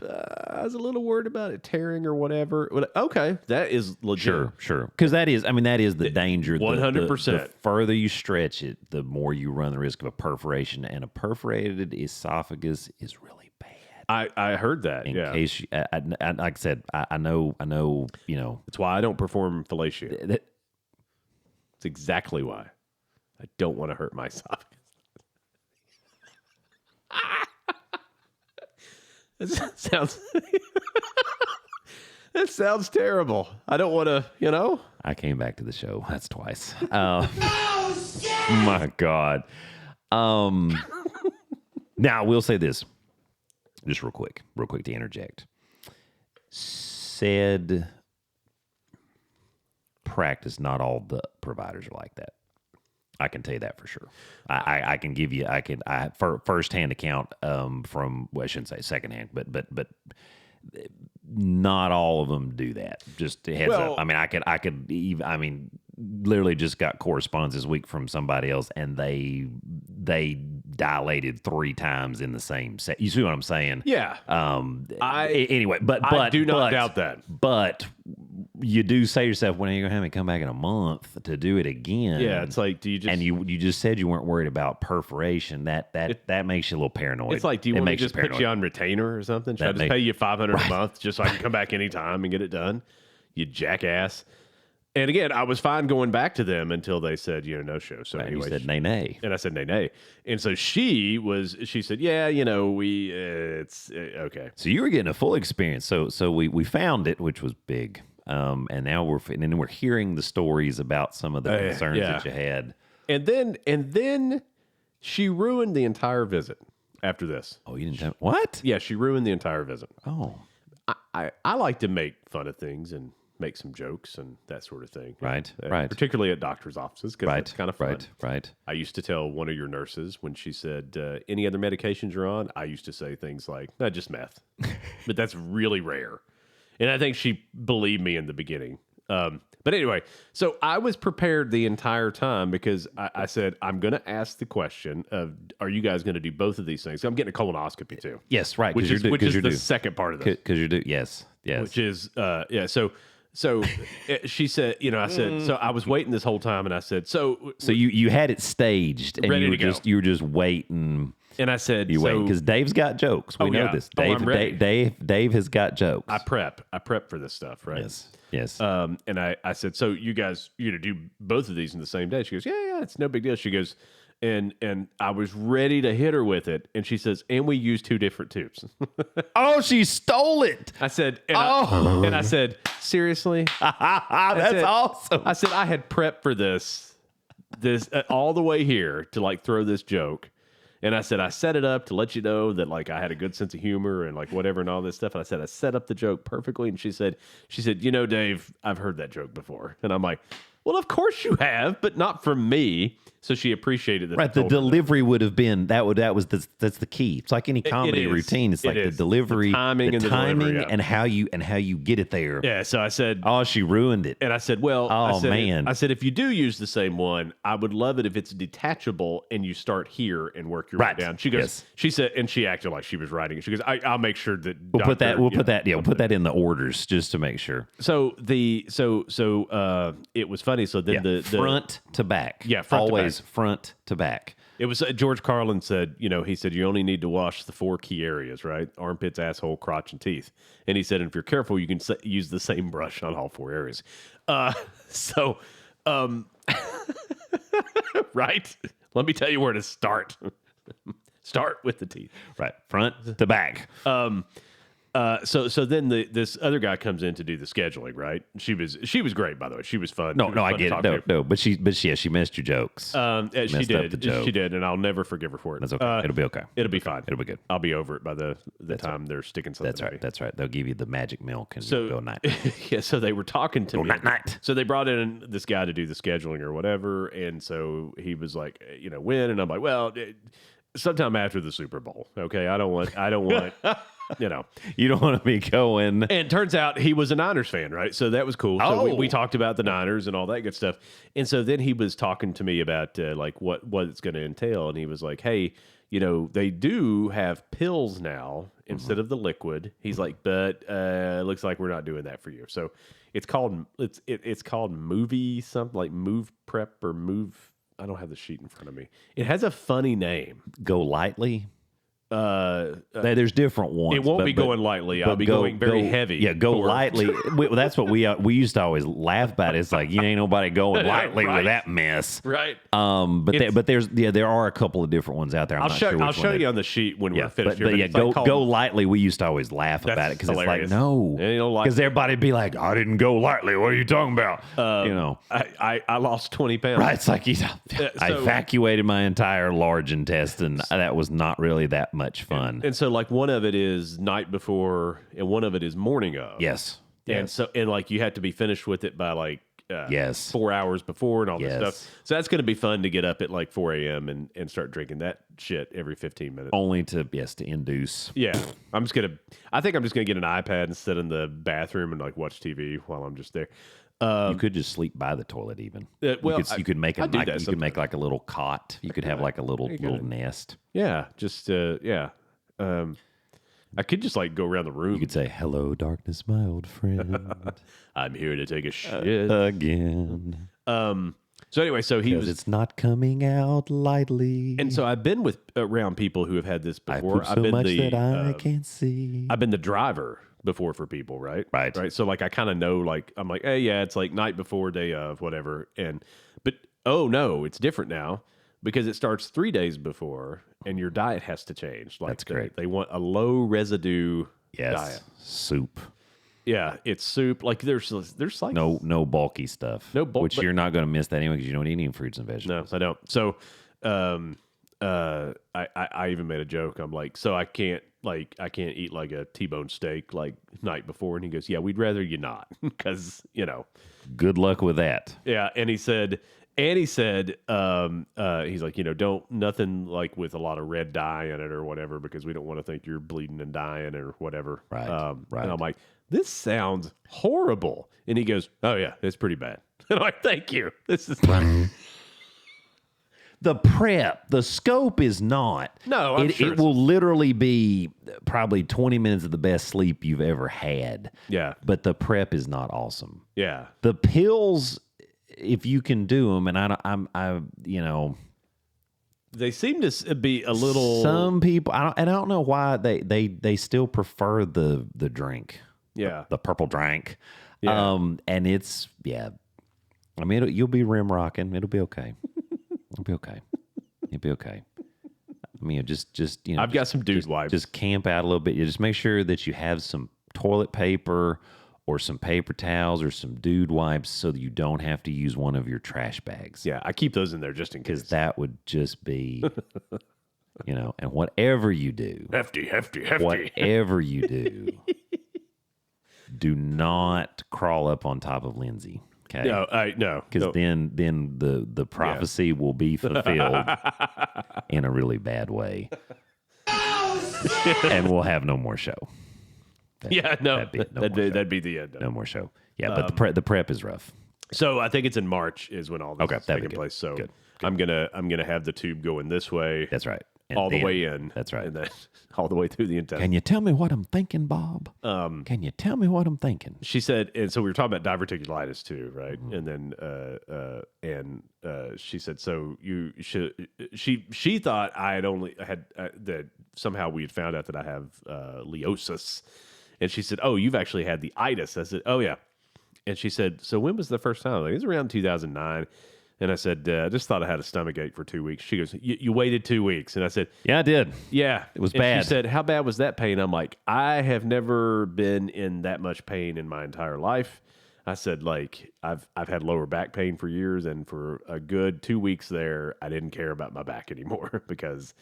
I was a little worried about it tearing or whatever. Okay, that is legit. Sure. Because that is the danger. 100%. The further you stretch it, the more you run the risk of a perforation. And a perforated esophagus is really bad. I heard that. In case, like I said, I know, That's why I don't perform fellatio. That's exactly why. I don't want to hurt my esophagus. That sounds terrible. I don't want to, I came back to the show. That's twice. Oh, shit! My God. Now, I will say this. Just real quick to interject. Said practice, not all the providers are like that. I can tell you that for sure. I can give you first-hand account from, well, I shouldn't say secondhand, but not all of them do that. Just a heads up. I mean, literally just got correspondence this week from somebody else, and they dilated 3 times in the same set. You see what I'm saying? Yeah. Anyway, but I do not doubt that. But you do say to yourself, when are you going to have me come back in a month to do it again? Yeah, it's like, do you just... And you just said you weren't worried about perforation. That makes you a little paranoid. It's like, do you want me to just put you on retainer or something? Should I just pay you $500 a month just so I can come back anytime and get it done? You jackass. And again, I was fine going back to them until they said, no show. So anyway, you said nay. and I said nay. And so she said, yeah, it's okay. So you were getting a full experience. So we found it, which was big. And now we're hearing the stories about some of the concerns that you had. And then she ruined the entire visit after this. Oh, you didn't tell what? Yeah, she ruined the entire visit. Oh, I like to make fun of things and make some jokes and that sort of thing. Right. Particularly at doctor's offices because it's kind of fun. Right. I used to tell one of your nurses when she said, any other medications you're on? I used to say things like, no, just meth. But that's really rare. And I think she believed me in the beginning. But anyway, so I was prepared the entire time because I said, I'm going to ask the question of, are you guys going to do both of these things? I'm getting a colonoscopy too. Yes, right. Which is the second part of this. Because you're due. Yes. Which is, So she said, I said, so I was waiting this whole time and I said, so you had it staged and ready you were just waiting. And I said, waiting because Dave's got jokes. We know this. I'm ready. Dave has got jokes. I prep for this stuff, right? Yes. And I said, so you guys, you're going to do both of these in the same day? She goes, yeah, it's no big deal. She goes, and I was ready to hit her with it. And she says, and we used 2 different tubes. Oh, she stole it. I said, I said, seriously? That's awesome. I said, I had prepped for this all the way here to like throw this joke. And I said, I set it up to let you know that like I had a good sense of humor and like whatever and all this stuff. And I said, I set up the joke perfectly. And she said, Dave, I've heard that joke before. And I'm like, well, of course you have, but not from me. So she appreciated that. Right, the delivery would have been that's the key. It's like any comedy routine. It's like the delivery, the timing, and how you get it there. Yeah. So I said, oh, she ruined it. And I said, man. I said, if you do use the same one, I would love it if it's detachable and you start here and work your way down. She goes, she said, and she acted like she was writing it. She goes, I'll make sure that we'll put that in the orders just to make sure. So it was funny. So then the front to back. Yeah, front always to back. Front to back. It was George Carlin said, he said you only need to wash the 4 key areas, right? Armpits, asshole, crotch, and teeth. And he said, and if you're careful, you can use the same brush on all 4 areas. Right? Let me tell you where to start. Start with the teeth. Right. Front to back. So then this other guy comes in to do the scheduling, right? She was great, by the way. She was fun. I get it. No, but she missed your jokes. She did, and I'll never forgive her for it. That's okay. It'll be okay. It'll be fine. It'll be good. I'll be over it by the time they're sticking something. That's right. They'll give you the magic milk and go night. Yeah. So they were talking to me. Night. So they brought in this guy to do the scheduling or whatever, and so he was like, when, and I'm like, well, sometime after the Super Bowl. Okay, I don't want. You don't want to be going. And turns out he was a Niners fan, right? So that was cool. So we talked about the Niners and all that good stuff. And so then he was talking to me about like what it's going to entail. And he was like, hey, they do have pills now instead of the liquid. He's like, but it looks like we're not doing that for you. So it's called movie something like Move Prep or Move. I don't have the sheet in front of me. It has a funny name. Go lightly. There's different ones. It won't be going lightly. I'll be going very heavy. Yeah, go lightly. That's what we used to always laugh about. It's like ain't nobody going lightly with that mess, right? But there are a couple of different ones out there. I'll show you on the sheet when we're finished. Go lightly. We used to always laugh about it because it's like because everybody'd be like, I didn't go lightly. What are you talking about? I lost 20 pounds. Right? It's like I evacuated my entire large intestine. That was not really that much fun. And so like one of it is night before and one of it is morning of. Yes. And so like you have to be finished with it by like 4 hours before and all this stuff. So that's going to be fun to get up at like 4 a.m. and start drinking that shit every 15 minutes. Only to induce. Yeah. I think I'm just going to get an iPad and sit in the bathroom and like watch TV while I'm just there. You could just sleep by the toilet even. You could make like a little cot. You could have like a little nest. Yeah, I could just like go around the room. You could say, "Hello, darkness, my old friend. I'm here to take a shit again." So anyway, it's not coming out lightly. And so I've been around people who have had this before. I poop so much that I can't see. I've been the driver before for people, right? Right. So like I kind of know, like I'm like, hey, yeah, it's like night before, day of, whatever. But oh no, it's different now because it starts 3 days before, and your diet has to change. Like That's correct. They want a low residue diet. Soup. Yeah, it's soup. Like there's like No bulky stuff. No bulk, which but- you're not going to miss that anyway because you don't eat any fruits and No, vegetables. I don't. So, I even made a joke. I'm like, so I can't eat like a T-bone steak like night before. And he goes, yeah, we'd rather you not, because Good luck with that. yeah. And he said, he's like, don't nothing like with a lot of red dye in it or whatever, because we don't want to think you're bleeding and dying or whatever. Right. Right. And I'm like, this sounds horrible. And he goes, oh yeah, it's pretty bad. And I'm like, thank you. This is The prep, the scope is not. No, I'm it, sure it it's- will literally be probably 20 minutes of the best sleep you've ever had. yeah, But the prep is not awesome. yeah. The pills, if you can do them, and They seem to be a little. some people, I don't know why they still prefer the drink. Yeah. The purple drink. Yeah. And it's, I mean, you'll be rim rocking. It'll be okay. It'll be okay. It'll be okay. I mean, just I've got some dude wipes. Just camp out a little bit. You just make sure that you have some toilet paper or some paper towels or some dude wipes so that you don't have to use one of your trash bags. Yeah, I keep those in there just in Because case. that would just be, and whatever you do, Hefty. whatever you do not crawl up on top of Lindsay. Okay. No. Because then the prophecy will be fulfilled in a really bad way. And we'll have no more show. That'd be be the end. Of no it. more show. Yeah, but the prep is rough. So I think it's in March is when all this Okay, is that'd be taking good. place. So Good. I'm gonna have the tube going this way, That's right. And all the then- way in. That's right. and then all the way through the intestine. Can you tell me what I'm thinking, Bob? Can you tell me what I'm thinking? She said, and so we were talking about diverticulitis too, right? Mm-hmm. And then she said, so you should. She thought I had that somehow we had found out that I have leosis, and she said, oh, you've actually had the itis. I said, oh yeah, and she said, so when was the first time? Like, it was around 2009. And I said, I just thought I had a stomach ache for 2 weeks. She goes, you waited 2 weeks. And I said, Yeah, I did. yeah. It was And bad. She said, how bad was that pain? I'm like, I have never been in that much pain in my entire life. I said, like, I've had lower back pain for years, and for a good 2 weeks there, I didn't care about my back anymore because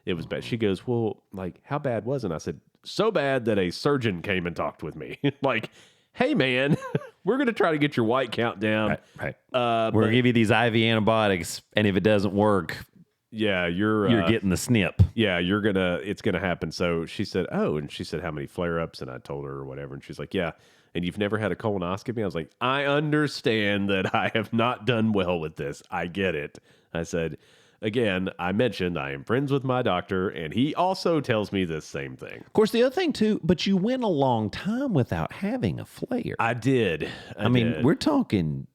it was bad. She goes, well, like, how bad was it? I said, so bad that a surgeon came and talked with me. Like, hey, man, we're going to try to get your white count down. Right. We're going to give you these IV antibiotics, and if it doesn't work, Yeah, you're getting the snip. Yeah, it's gonna happen. So she said, oh, and she said, how many flare-ups? And I told her or whatever, and she's like, yeah. And you've never had a colonoscopy? I was like, I understand that I have not done well with this. I get it. I said, again, I mentioned I am friends with my doctor, and he also tells me this same thing. Of course, the other thing, too, but you went a long time without having a flare. I did. I mean, did. we're talking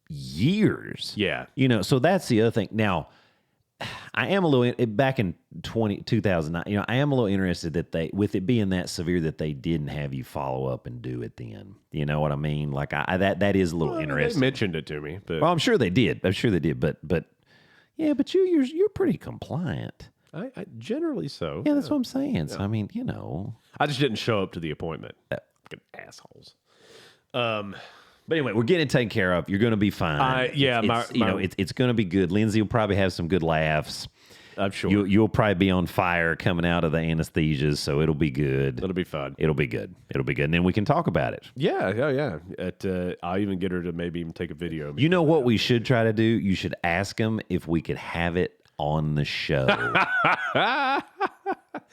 years. Yeah. So that's the other thing. Now, I am a little, back in 2009, I am a little interested that with it being that severe, that they didn't have you follow up and do it then. You know what I mean? Like, that is a little Well, interesting. They mentioned it to me, but Well, I'm sure they did. But yeah, but you're pretty compliant. I generally so. Yeah, that's what I'm saying. So, I mean, I just didn't show up to the appointment. Fucking assholes. But anyway, we're getting it taken care of. You're going to be fine. It's going to be good. Lindsay will probably have some good laughs. I'm sure. You'll probably be on fire coming out of the anesthesias, so it'll be good. It'll be fun. It'll be good. And then we can talk about it. Yeah. I'll even get her to maybe even take a video. You know what we should try to do? You should ask them if we could have it on the show.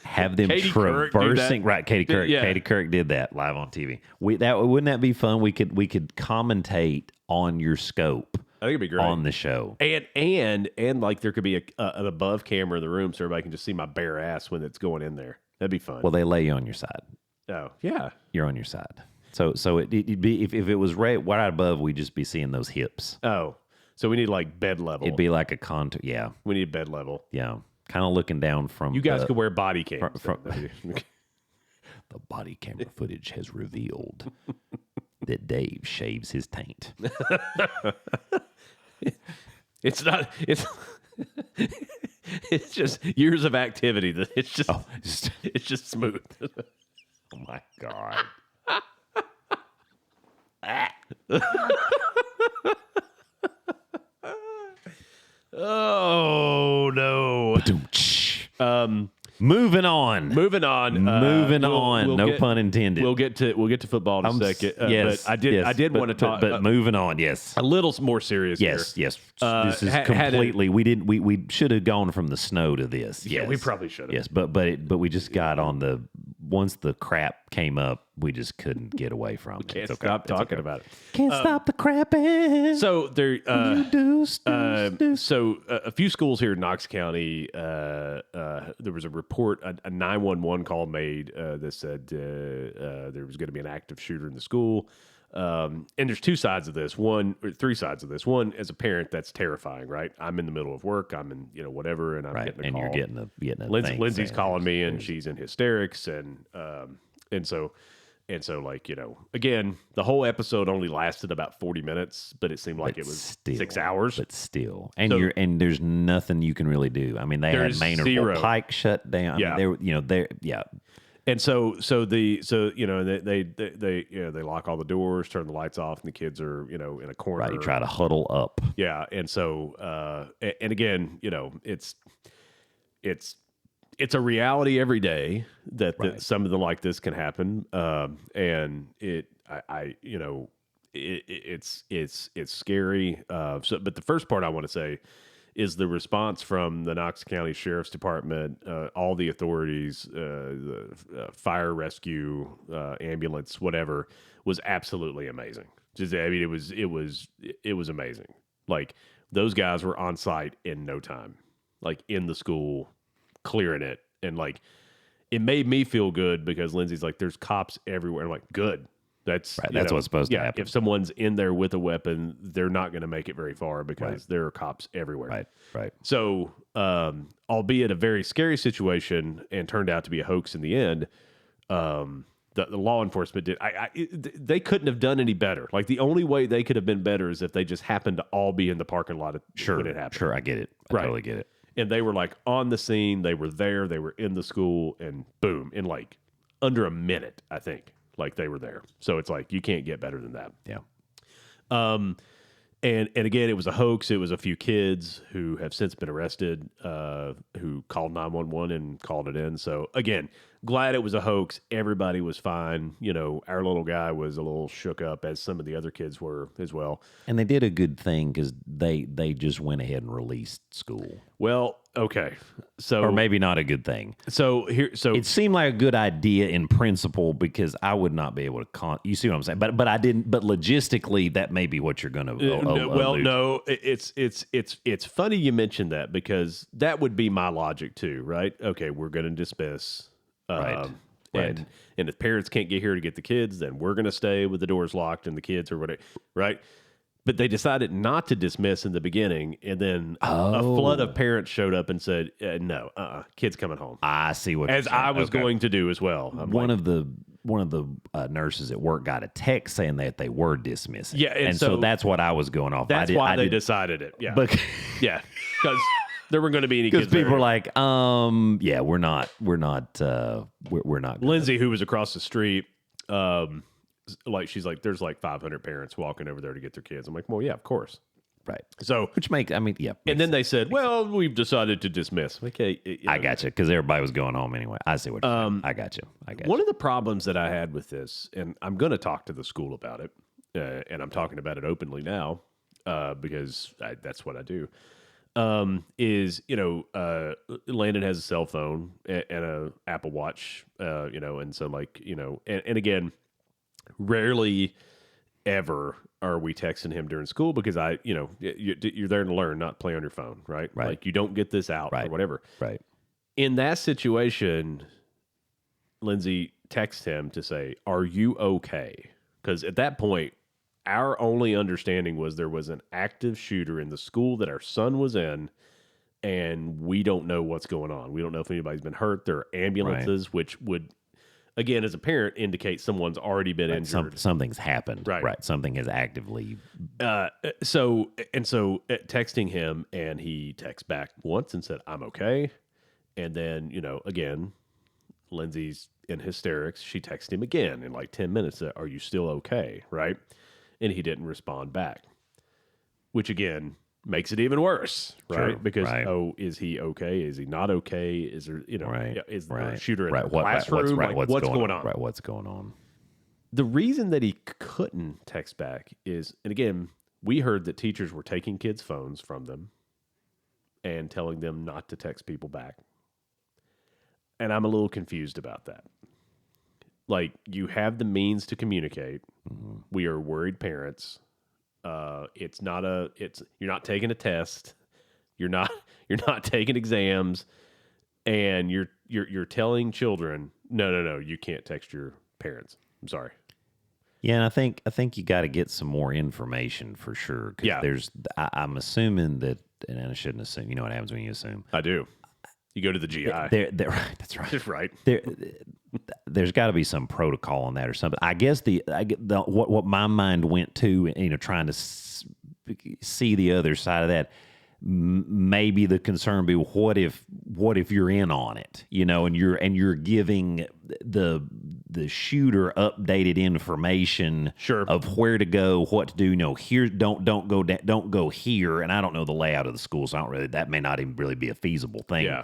Have them Katie Couric do traversing. that? Right, Katie Couric. Yeah. Katie Couric did that live on TV. Wouldn't that be fun? We could commentate on your scope. I think it'd be great on the show. And like there could be an above camera in the room so everybody can just see my bare ass when it's going in there. That'd be fun. Well, they lay you on your side. Oh yeah, you're on your side. So it'd be if it was right above, we'd just be seeing those hips. Oh, so we need like bed level. It'd be like a contour. Yeah, we need bed level. Yeah, kind of looking down from. You guys could wear body cams. The body camera footage has revealed that Dave shaves his taint. It's not. It's just years of activity. That it's just smooth. Oh my God. Oh no. Moving on. Moving on. No pun intended. We'll get to football in a second. Yes. But I did want to talk. But moving on. Yes. A little more serious. Yes. Here. Yes. This is completely. We should have gone from the snow to this. Yeah, yes. we probably should have. Yes, but we just got on the once the crap came up, we just couldn't get away from it. Can't stop talking about it. Can't stop the crapping. So there. Do. So a few schools here in Knox County. There was a report, a 911 call made that said there was going to be an active shooter in the school. And there's two sides of this. Three sides of this. One, as a parent, that's terrifying, right? I'm in the middle of work. I'm in whatever, and I'm getting a call. You're getting a Lindsay's calling me, and she's in hysterics, and so like again, the whole episode only lasted about 40 minutes, but it seemed like it was 6 hours. But still, and there's nothing you can really do. I mean, they had Maynardville Pike shut down. Yeah, I mean, they. And so they lock all the doors, turn the lights off, and the kids are in a corner. Right, you try to huddle up. Yeah, and so and again, it's a reality every day that something like this can happen, and it's scary. But the first part I want to say is the response from the Knox County Sheriff's Department, all the authorities, the fire rescue, ambulance, whatever, was absolutely amazing. It was amazing. Like, those guys were on site in no time, like in the school, clearing it, and like it made me feel good because Lindsay's like, "There's cops everywhere." I'm like, "Good." That's what's supposed to happen. If someone's in there with a weapon, they're not going to make it very far because there are cops everywhere. Right. So, albeit a very scary situation and turned out to be a hoax in the end, the law enforcement did. They couldn't have done any better. Like, the only way they could have been better is if they just happened to all be in the parking lot when it happened. Sure, I get it. I totally get it. And they were like on the scene. They were there. They were in the school, and boom, in like under a minute, I think. Like, they were there. So it's like, you can't get better than that. Yeah. And again, it was a hoax. It was a few kids who have since been arrested, who called 911 and called it in. So again, glad it was a hoax. Everybody was fine. Our little guy was a little shook up, as some of the other kids were as well. And they did a good thing because they just went ahead and released school. Well, okay. So, or maybe not a good thing. So it seemed like a good idea in principle because I would not be able to you see what I'm saying? But I didn't. But logistically, that may be what you're going to. No. It's funny you mentioned that because that would be my logic too, right? Okay, we're going to dismiss. Right. And if parents can't get here to get the kids, then we're going to stay with the doors locked and the kids or whatever, right? But they decided not to dismiss in the beginning, and then a flood of parents showed up and said, "No, kids coming home." I see what. As I was going to do as well. One of the nurses at work got a text saying that they were dismissing. Yeah, and so that's what I was going off. That's why they decided it. Yeah, yeah, because there weren't going to be any kids. Because people were like, yeah, we're not. Lindsay, who was across the street, she's like, there's like 500 parents walking over there to get their kids. I'm like, well, yeah, of course. Right. So, and then they said, well, we've decided to dismiss. Okay. I got you. Because everybody was going home anyway. I see what you're saying. I got you. One of the problems that I had with this, and I'm going to talk to the school about it, and I'm talking about it openly now, because that's what I do, is, Landon has a cell phone and a Apple Watch, and so and again, rarely ever are we texting him during school because you're there to learn, not play on your phone, right? Like, you don't get this out or whatever. Right. In that situation, Lindsay texts him to say, "Are you okay?" Because at that point, our only understanding was there was an active shooter in the school that our son was in, and we don't know what's going on. We don't know if anybody's been hurt. There are ambulances, which would again, as a parent, indicates someone's already been injured. Something's happened. Right. Something has actively. So texting him, and he texts back once and said, "I'm okay." And then, again, Lindsay's in hysterics. She texted him again in like 10 minutes. Said, "Are you still okay?" Right? And he didn't respond back, which again makes it even worse, right? Sure, Because right. is he okay? Is he not okay? Is there, is the shooter in right. the classroom? What's going on? Right, what's going on? The reason that he couldn't text back is, and again, we heard that teachers were taking kids' phones from them and telling them not to text people back. And I'm a little confused about that. Like, you have the means to communicate. Mm-hmm. We are worried parents. You're not taking a test. You're not taking exams, and you're telling children, no, you can't text your parents. I'm sorry. Yeah, and I think you got to get some more information for sure. 'Cause Yeah. I'm assuming that, and I shouldn't assume. You know what happens when you assume? I do. You go to the GI. Right, that's right. Just right. There's got to be some protocol on that or something. I guess what my mind went to, trying to see the other side of that. Maybe the concern be what if you're in on it, and you're giving the shooter updated information of where to go, what to do. Here, don't go here, and I don't know the layout of the school, so that may not even really be a feasible thing. Yeah.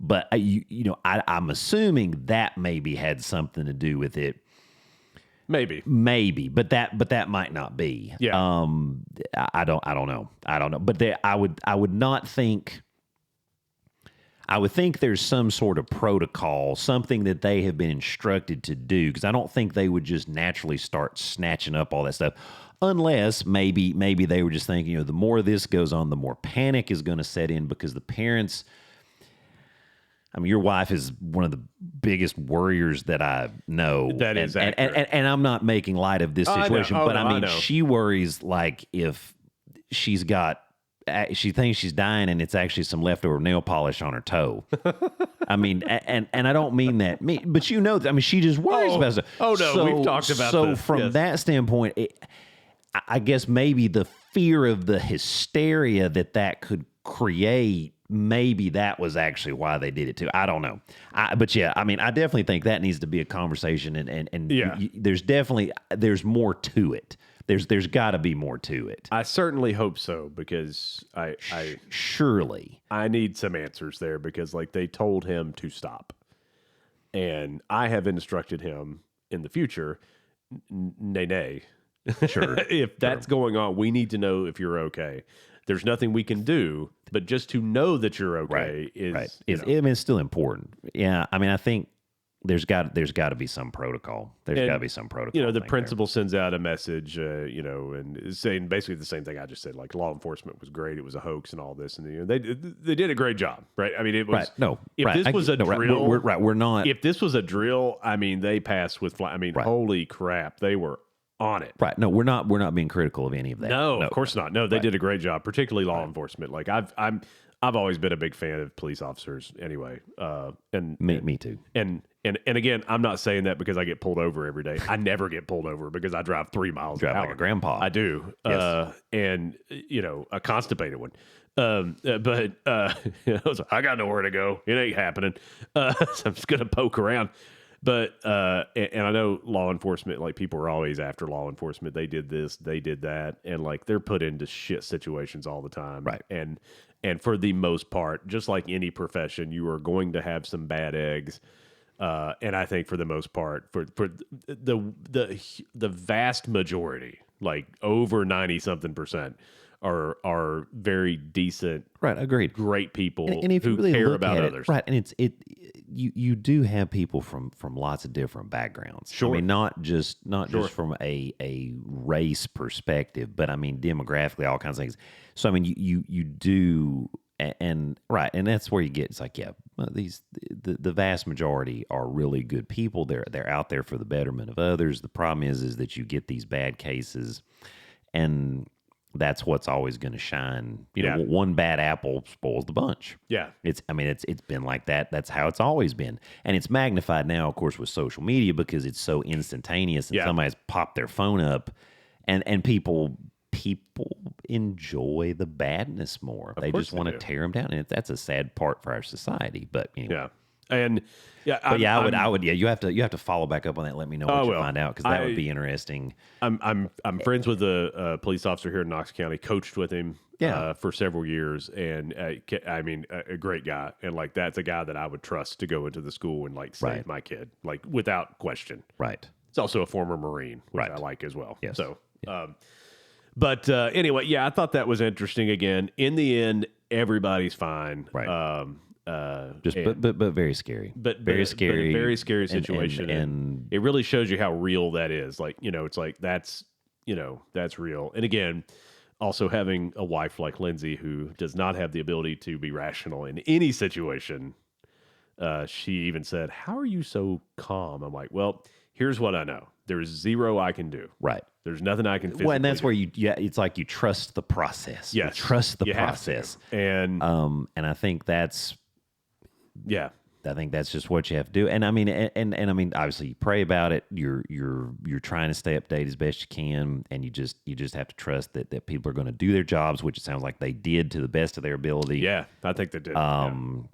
But I'm assuming that maybe had something to do with it. Maybe, but that might not be. Yeah. I don't know. But I would not think. I would think there's some sort of protocol, something that they have been instructed to do, because I don't think they would just naturally start snatching up all that stuff, unless maybe they were just thinking, the more this goes on, the more panic is going to set in, because the parents. I mean, your wife is one of the biggest worriers that I know. That is accurate. And I'm not making light of this situation, but I mean, know. she worries like if she thinks she's dying and it's actually some leftover nail polish on her toe. I mean, and I don't mean that, but she just worries about it. Oh, no, we've talked about so this. from that standpoint, I guess maybe the fear of the hysteria that could create, maybe that was actually why they did it too. I don't know. But yeah, I mean, I definitely think that needs to be a conversation, and Yeah. there's more to it. There's got to be more to it. I certainly hope so, because I surely need some answers there, because like they told him to stop, and I have instructed him in the future, nay. Sure. If that's going on, we need to know if you're okay. There's nothing we can do, but just to know that you're okay is right. It's still important. Yeah, I mean, I think there's got to be some protocol. There's got to be some protocol. The principal sends out a message, and is saying basically the same thing I just said. Like, law enforcement was great. It was a hoax and all this, and they did a great job, right? I mean, it was right. No, if right. this was a drill, we're not. If this was a drill, I mean, they passed with. Holy crap, they were on it. Right. No, we're not being critical of any of that. No, of course not. No, they did a great job, particularly law enforcement. Like I've always been a big fan of police officers anyway. And me too. And again, I'm not saying that because I get pulled over every day. I never get pulled over because I drive 3 miles an hour. Like a grandpa. I do. Yes. And a constipated one. But I was like, I got nowhere to go. It ain't happening. So I'm just gonna poke around. But and I know law enforcement, like people are always after law enforcement. They did this, they did that, and like they're put into shit situations all the time. Right. And for the most part, just like any profession, you are going to have some bad eggs. And I think for the most part, for the vast majority, like over 90-something%, are very decent, right? Agreed. Great people and if who you really care look about at others, right? And you do have people from lots of different backgrounds. Sure. I mean, not just from a race perspective, but I mean demographically, all kinds of things. So I mean, you do. And right, and that's where you get. It's like, the vast majority are really good people. They're out there for the betterment of others. The problem is that you get these bad cases, and that's what's always going to shine. You know, Yeah. one bad apple spoils the bunch. Yeah. It's been like that. That's how it's always been. And it's magnified now, of course, with social media because it's so instantaneous and Yeah. somebody's popped their phone up and people enjoy the badness more. They course just they want to do. tear them down. And that's a sad part for our society. But anyway. Yeah. And yeah, But I would. Yeah, you have to follow back up on that. Let me know what you will. find out because that would be interesting. I'm friends with a police officer here in Knox County. Coached with him, for several years, and I mean, a great guy. And like that's a guy that I would trust to go into the school and like save my kid, like without question. Right. It's also a former Marine, which Right. I like as well. Yes. So, but anyway, yeah, I thought that was interesting. Again, in the end, everybody's fine. Right. Just and- but very scary. Very scary. a very scary situation, and it really shows you how real that is. Like, you know, it's like that's real. And again, also having a wife like Lindsay who does not have the ability to be rational in any situation. She even said, "How are you so calm?" I'm like, "Well, here's what I know. There's zero I can do. right. There's nothing I can physically Well, and that's do." where it's like you trust the process. Yes, You trust the you have to. process. And And I think that's yeah, just what you have to do. And I mean, and I mean, obviously you pray about it. You're trying to stay updated as best you can, and you just have to trust that people are going to do their jobs, which it sounds like they did to the best of their ability. yeah, I think they did. And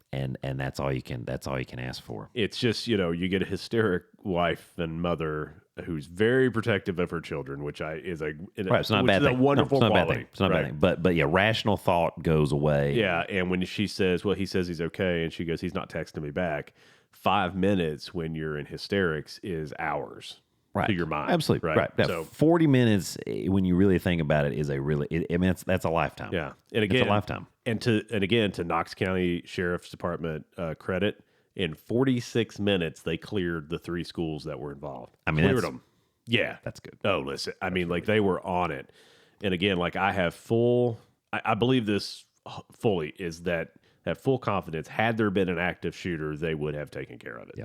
that's all you can ask for. It's just, you know, you get a hysteric wife and mother who's very protective of her children, which is a Right, it's not a which bad is thing. a wonderful no, it's not a bad quality. thing. It's not a bad right? thing. But yeah, rational thought goes away. Yeah, and when she says, "Well, he says he's okay," and she goes, "He's not texting me back." 5 minutes when you're in hysterics is hours Right. to your mind. Absolutely. Right. Yeah, So 40 minutes, when you really think about it, is that's a lifetime. yeah, and again, It's a lifetime. And again, to Knox County Sheriff's Department credit, in 46 minutes they cleared the 3 schools that were involved. I mean, cleared that's- them. Yeah, That's good. Oh, listen, I mean, like they were on it. And again, like I have I believe this fully is that have full confidence. Had there been an active shooter, they would have taken care of it. Yeah.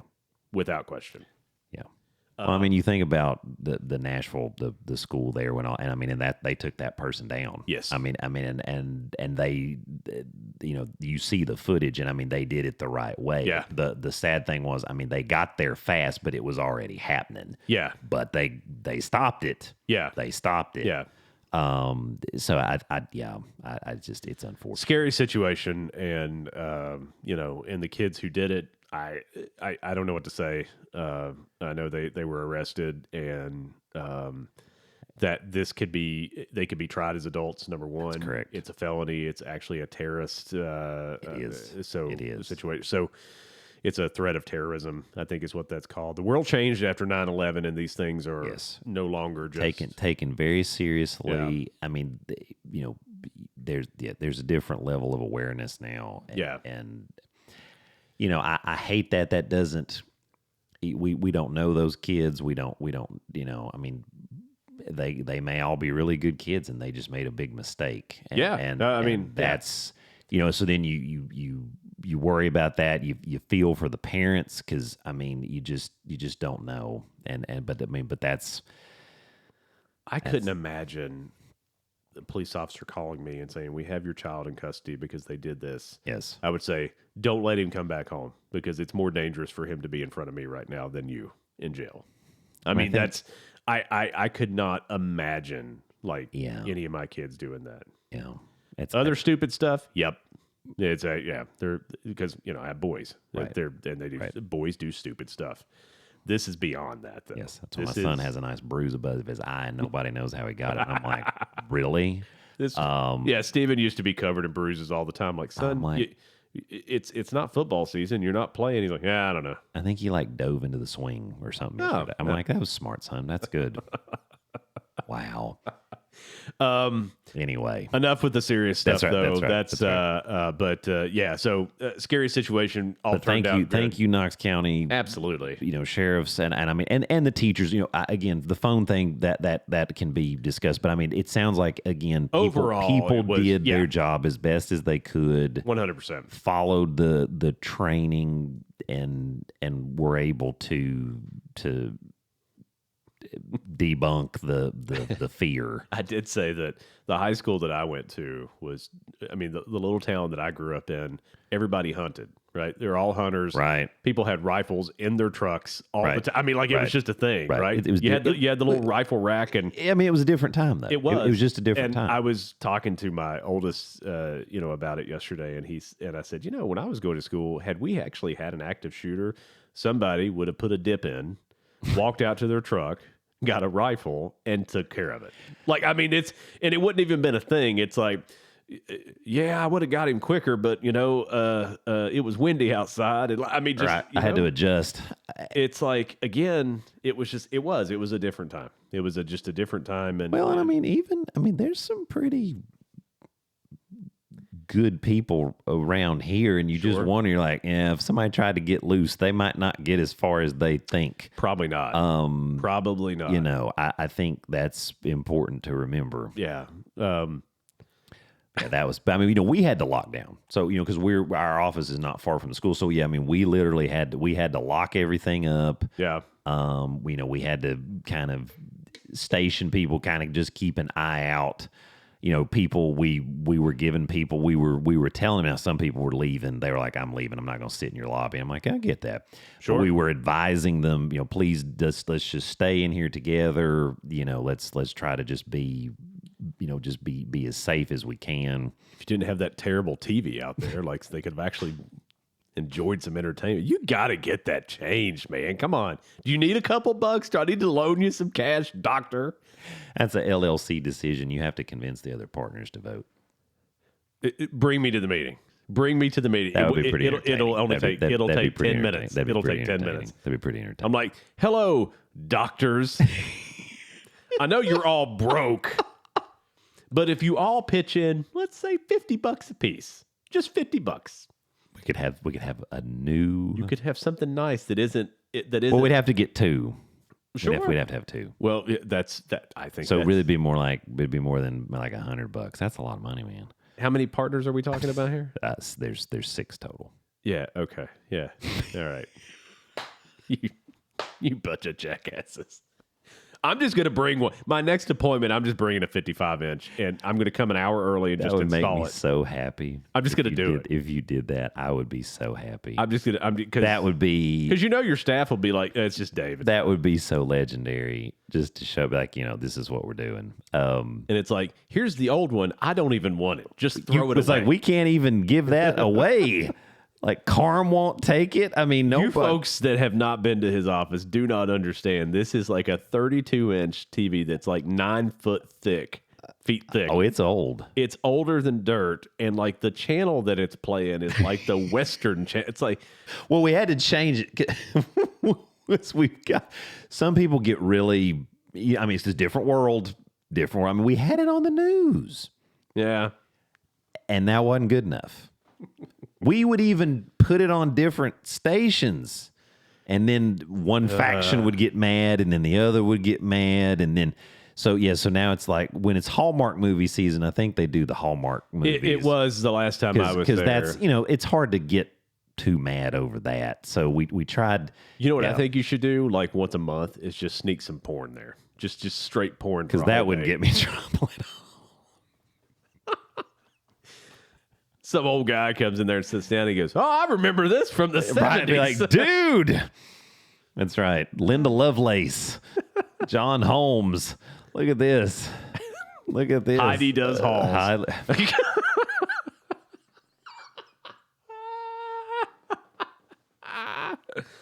Without question. Yeah. Well, I mean, you think about the Nashville, the school there went on, and I mean, and that they took that person down. Yes. I mean, and they, you know, you see the footage, and I mean, they did it the right way. Yeah. The sad thing was, I mean, they got there fast, but it was already happening. Yeah. But they stopped it. Yeah. They stopped it. Yeah. So I just, it's unfortunate. Scary situation. And, you know, and the kids who did it, I don't know what to say. I know they were arrested, and that they could be tried as adults. Number one, That's correct. It's a felony. It's actually a terrorist. It is. Situation. So it's a threat of terrorism, I think is what that's called. The world changed after 9/11, and these things are no longer just taken very seriously. I mean, you know, there's a different level of awareness now. And you know, I hate that doesn't. We don't know those kids. We don't. You know, I mean, they may all be really good kids, and they just made a big mistake. And, I mean, that's you know. So then you worry about that. You feel for the parents because I mean, you just don't know. But that's. I couldn't imagine the police officer calling me and saying, "We have your child in custody because they did this." Yes. I would say, don't let him come back home because it's more dangerous for him to be in front of me right now than you in jail. I mean, I could not imagine any of my kids doing that. You know, it's Other stupid stuff. Yep. It's they're because, you know, I have boys. Right. Boys do stupid stuff. This is beyond that, though. Yes, that's why my son has a nice bruise above his eye, and nobody knows how he got it. And I'm like, really? Steven used to be covered in bruises all the time. Like, son, it's not football season. You're not playing. He's like, yeah, I don't know. I think he dove into the swing or something. I'm like, that was smart, son. That's good. Wow. Anyway, enough with the serious stuff, though. That's right. So scary situation. All but turned out good. Thank you, Knox County. Absolutely. You know, sheriffs and I mean, and the teachers. You know, again, the phone thing that can be discussed. But I mean, it sounds like again, people did their job as best as they could. 100%. Followed the training and were able to debunk the fear. I did say that the high school that I went to was, I mean, the little town that I grew up in, everybody hunted, right? They're all hunters. Right. People had rifles in their trucks all Right. the time. I mean, like it was just a thing, right? It was you had the little rifle rack, and I mean, it was a different time, though. it was. It was just a different and time. I was talking to my oldest, about it yesterday, and I said, when I was going to school, had we actually had an active shooter, somebody would have put a dip in, walked out to their truck, got a rifle, and took care of it. Like, I mean, it wouldn't even been a thing. It's like, yeah, I would have got him quicker, but it was windy outside, and I mean, just right. I had to adjust. It's like, again, it was a different time. It was just a different time, and Well, and I mean, there's some pretty good people around here, and you just wonder, you're like, if somebody tried to get loose, they might not get as far as they think. probably not. Probably not. I think that's important to remember. Yeah. Yeah, that was. I mean, we had to lock down. So because our office is not far from the school. So yeah, I mean, we literally had to lock everything up. Yeah. We had to kind of station people, kind of just keep an eye out. People we were giving people, we were telling them. Now some people were leaving. They were like, "I'm leaving. I'm not going to sit in your lobby." I'm like, "I get that." Sure. But we were advising them, please let's just stay in here together. Let's try to just be, just be as safe as we can. If you didn't have that terrible TV out there, like they could have actually enjoyed some entertainment. You got to get that changed, man. Come on. Do you need a couple bucks? Do I need to loan you some cash, doctor? That's a LLC decision. You have to convince the other partners to vote. Bring me to the meeting. Bring me to the meeting. That would be pretty entertaining. It'll only take 10 minutes. That'd be It'll pretty take 10 entertaining. minutes. That'd be pretty entertaining. I'm like, hello, doctors. I know you're all broke, but if you all pitch in, let's say $50 a piece, just $50. We could have a new. You could have something nice that isn't. Well, we'd have to get two. Sure. We'd have to have two. Well, that's that. I think So that's, it'd be more than like $100. That's a lot of money, man. How many partners are we talking about here? There's 6 total. Yeah. Okay. Yeah. All right. You bunch of jackasses. I'm just going to bring one. My next appointment, I'm just bringing a 55-inch, and I'm going to come an hour early and That just would make install me it. so happy. I'm just going to do it. If you did that, I would be so happy. I'm just going to. That would be. Because your staff will be like, it's just David. That would be so legendary, just to show, like, this is what we're doing. And it's like, here's the old one. I don't even want it. Just throw it away. It's like, we can't even give that away. Like, Carm won't take it. I mean, You folks that have not been to his office do not understand. This is like a 32-inch TV that's like 9 feet thick. Oh, it's old. It's older than dirt, and like the channel that it's playing is like the Western channel. It's like, Well, we had to change it. We've got some people get really. I mean, it's a different world. I mean, we had it on the news, yeah, and that wasn't good enough. We would even put it on different stations, and then one faction would get mad, and then the other would get mad, and then so now it's like when it's Hallmark movie season. I think they do the Hallmark movies. it was the last time I was there. Because that's it's hard to get too mad over that. So we tried. You know what I think you should do? Like once a month is just sneak some porn there. Just straight porn. Because that wouldn't get me in trouble at all. Some old guy comes in there and sits down and he goes, "Oh, I remember this from the 70s." Right, be like, dude. That's right. Linda Lovelace, John Holmes. Look at this. Look at this. Heidi does Halls.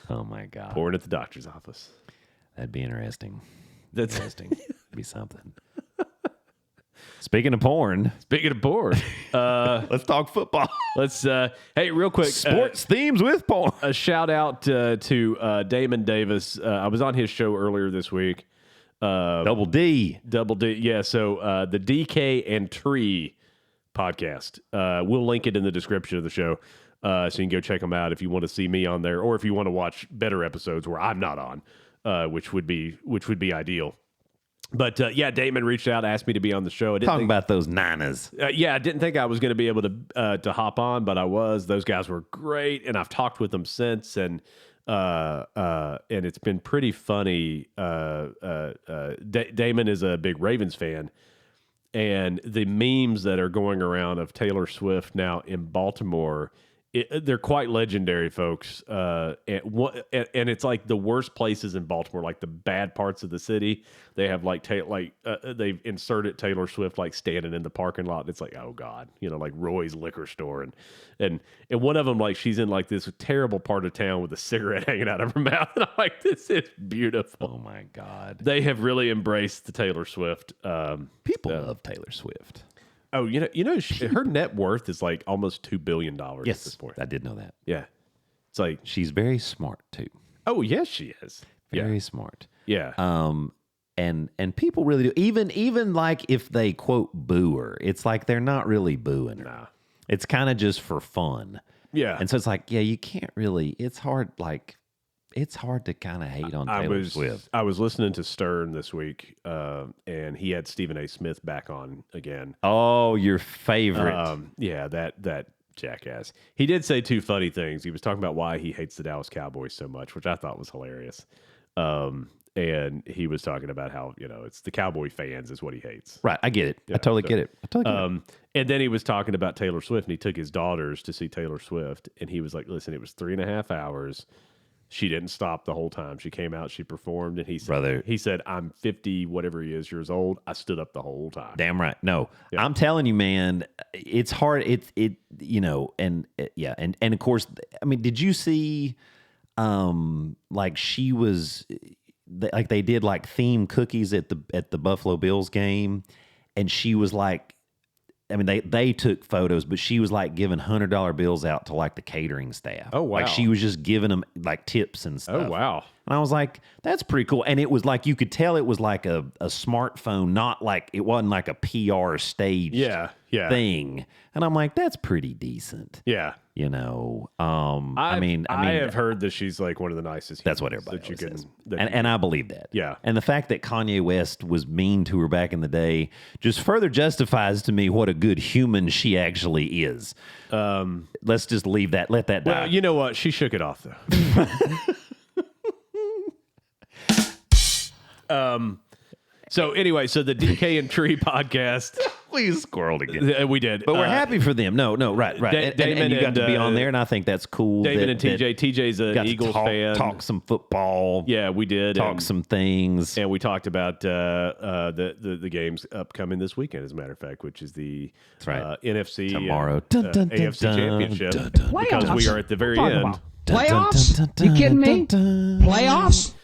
Oh my God. Porn at the doctor's office. That'd be interesting. That's Interesting. Be something. Speaking of porn, let's talk football. Hey, real quick, Sports themes with porn. a shout out to Damon Davis. I was on his show earlier this week. Double D. Yeah. So the DK and Tree podcast. We'll link it in the description of the show, so you can go check them out if you want to see me on there, or if you want to watch better episodes where I'm not on, which would be ideal. But Damon reached out, asked me to be on the show. Talking about those Niners. I didn't think I was going to be able to hop on, but I was. Those guys were great, and I've talked with them since. And and it's been pretty funny. Damon is a big Ravens fan, and the memes that are going around of Taylor Swift now in Baltimore, they're quite legendary, folks. And it's like the worst places in Baltimore, like the bad parts of the city. They have they've inserted Taylor Swift like standing in the parking lot. And it's like, oh God, like Roy's liquor store, and one of them, like she's in like this terrible part of town with a cigarette hanging out of her mouth. And I'm like, this is beautiful. Oh my God, they have really embraced the Taylor Swift. People love Taylor Swift. Oh, her net worth is like almost $2 billion at this point. I did know that. Yeah. It's like, she's very smart too. oh, yes, she is. Very smart. Yeah. And people really do. Even like if they quote boo her, it's like they're not really booing her. Nah. It's kind of just for fun. Yeah. And so it's like, yeah, you can't really. It's hard to kind of hate on Taylor Swift. I was listening to Stern this week, and he had Stephen A. Smith back on again. Oh, your favorite. Yeah, that jackass. He did say two funny things. He was talking about why he hates the Dallas Cowboys so much, which I thought was hilarious. And he was talking about how, it's the Cowboy fans is what he hates. Right, I get it. I totally get it. And then he was talking about Taylor Swift, and he took his daughters to see Taylor Swift, and he was like, listen, it was 3.5 hours. She didn't stop the whole time. She came out, she performed, and he said, I'm 50, whatever he is, years old. I stood up the whole time. Damn right. No, yeah. I'm telling you, man, it's hard. And of course, I mean, did you see, like she was, like they did like theme cookies at the Buffalo Bills game, and she was like, I mean, they took photos, but she was like giving $100 bills out to like the catering staff. Oh, wow. Like she was just giving them like tips and stuff. Oh, wow. And I was like, that's pretty cool. And it was like, you could tell it was like a smartphone, not like, it wasn't like a PR stage thing. And I'm like, that's pretty decent. Yeah. I have heard that she's like one of the nicest. That's what everybody says. And And I believe that. Yeah. And the fact that Kanye West was mean to her back in the day just further justifies to me what a good human she actually is. Let's just leave that. Let that die. Well, you know what? She shook it off, though. So anyway, the DK and Tree podcast. We squirreled again. We did. But we're happy for them. No, right. And you got to be on there, and I think that's cool. Damon and TJ. TJ's an Eagles fan. Talk some football. Yeah, we did. Talk some things. And we talked about the games upcoming this weekend, as a matter of fact, which is the NFC tomorrow AFC Championship. Because we are at the very end. Playoffs? You kidding me? Playoffs? I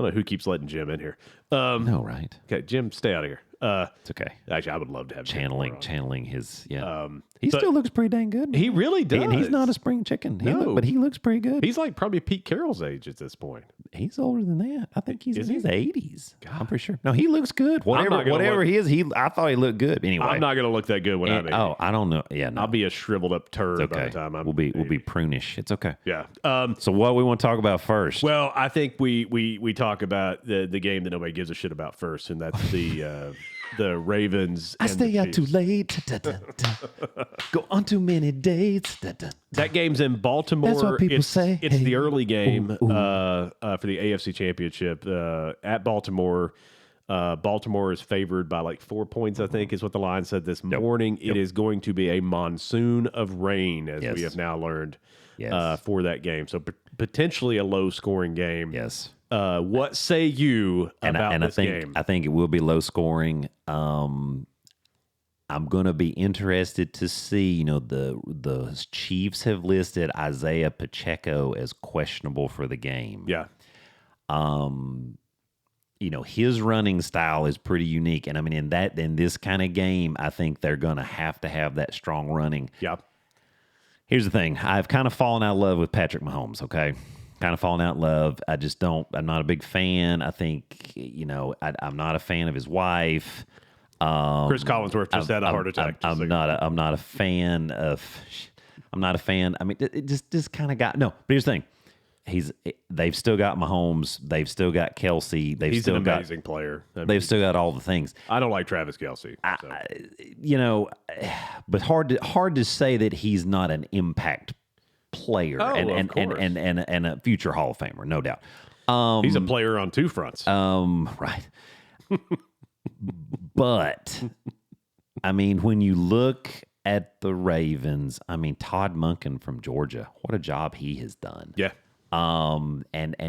don't know who keeps letting Jim in here. No, right. Okay, Jim, stay out of here. It's okay. Actually, I would love to have channeling his. He still looks pretty dang good. He really does. And he's not a spring chicken. But he looks pretty good. He's like probably Pete Carroll's age at this point. He's older than that. I think he's in his 80s. God. I'm pretty sure. No, he looks good. Whatever he is, I thought he looked good. Anyway, I'm not going to look that good when I'm 80. Oh, I don't know. Yeah, no. I'll be a shriveled up turd okay. by the time I'm. We'll be prunish. It's okay. Yeah. So what do we want to talk about first? Well, I think we talk about the game that nobody gives a shit about first, and that's the Ravens. I stay out too late. Go on too many dates. That game's in Baltimore. That's what people say. It's the early game for the AFC Championship at Baltimore. Baltimore is favored by like 4 points, I think, is what the line said this morning. It is going to be a monsoon of rain, as we have now learned, for that game. So potentially a low-scoring game. Yes. What say you about this game? I think it will be low scoring. I'm going to be interested to see, the Chiefs have listed Isaiah Pacheco as questionable for the game. Yeah. His running style is pretty unique. And I mean, in this kind of game, I think they're going to have that strong running. Yeah. Here's the thing. I've kind of fallen out of love with Patrick Mahomes, okay? Kind of fallen out in love. I'm not a big fan. I think, I'm not a fan of his wife. Chris Collinsworth just had a heart attack. I'm not a fan. I mean, it just kind of got, no, but here's the thing. They've still got Mahomes. They've still got Kelsey. He's an amazing player. They've still got all the things. I don't like Travis Kelsey. But hard to say that he's not an impact player Oh, and, of and, course. and a future Hall of Famer, no doubt. He's a player on two fronts. Right. But, I mean, when you look at the Ravens, I mean, Todd Monken from Georgia, what a job he has done. Yeah. And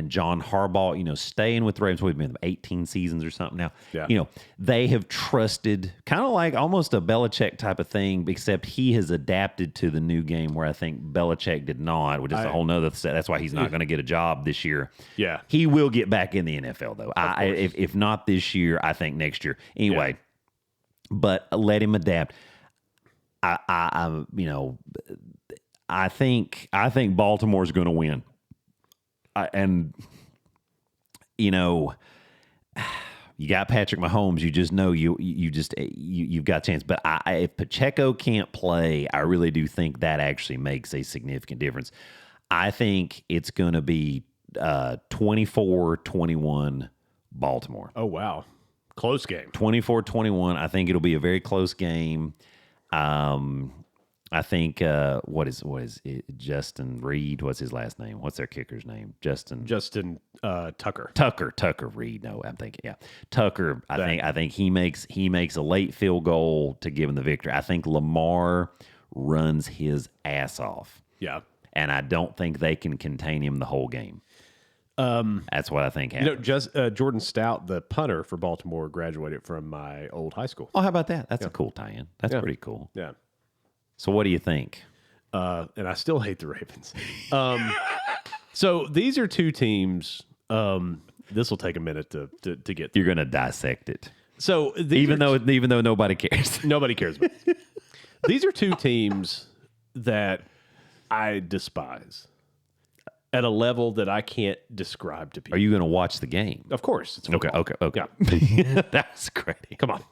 John Harbaugh, staying with the Ravens, we've been 18 seasons or something now. Yeah. They have trusted, kind of like almost a Belichick type of thing, except he has adapted to the new game where I think Belichick did not, which is a whole nother set. That's why he's not going to get a job this year. Yeah. He will get back in the NFL, though. If not this year, I think next year. Anyway, but let him adapt. I think Baltimore's going to win. You got Patrick Mahomes. You just know you've got a chance. But if Pacheco can't play, I really do think that actually makes a significant difference. I think it's going to be 24-21 Baltimore. Oh, wow. Close game. 24-21. I think it'll be a very close game. I think what is it? Justin Reed? What's his last name? What's their kicker's name? Justin Tucker. Tucker Reed. No, I'm thinking Tucker. I think he makes a late field goal to give him the victory. I think Lamar runs his ass off. Yeah. And I don't think they can contain him the whole game. That's what I think happens. Jordan Stout, the punter for Baltimore, graduated from my old high school. Oh, how about that? That's a cool tie-in. That's pretty cool. Yeah. So what do you think? And I still hate the Ravens. So these are two teams. This will take a minute to get through. You're going to dissect it. So even though nobody cares. Nobody cares about it. These are two teams that I despise at a level that I can't describe to people. Are you going to watch the game? Of course. It's football. Okay. Yeah. That's great. Come on.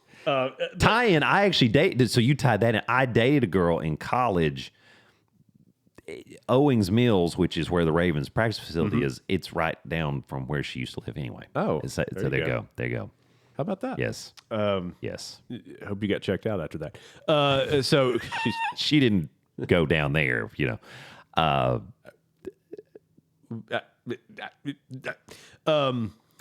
Tie-in, I actually dated, so you tied that in. I dated a girl in college, Owings Mills, which is where the Ravens practice facility is. It's right down from where she used to live anyway. Oh, so there you go. There you go. How about that? Yes. Yes. I hope you got checked out after that. So She didn't go down there,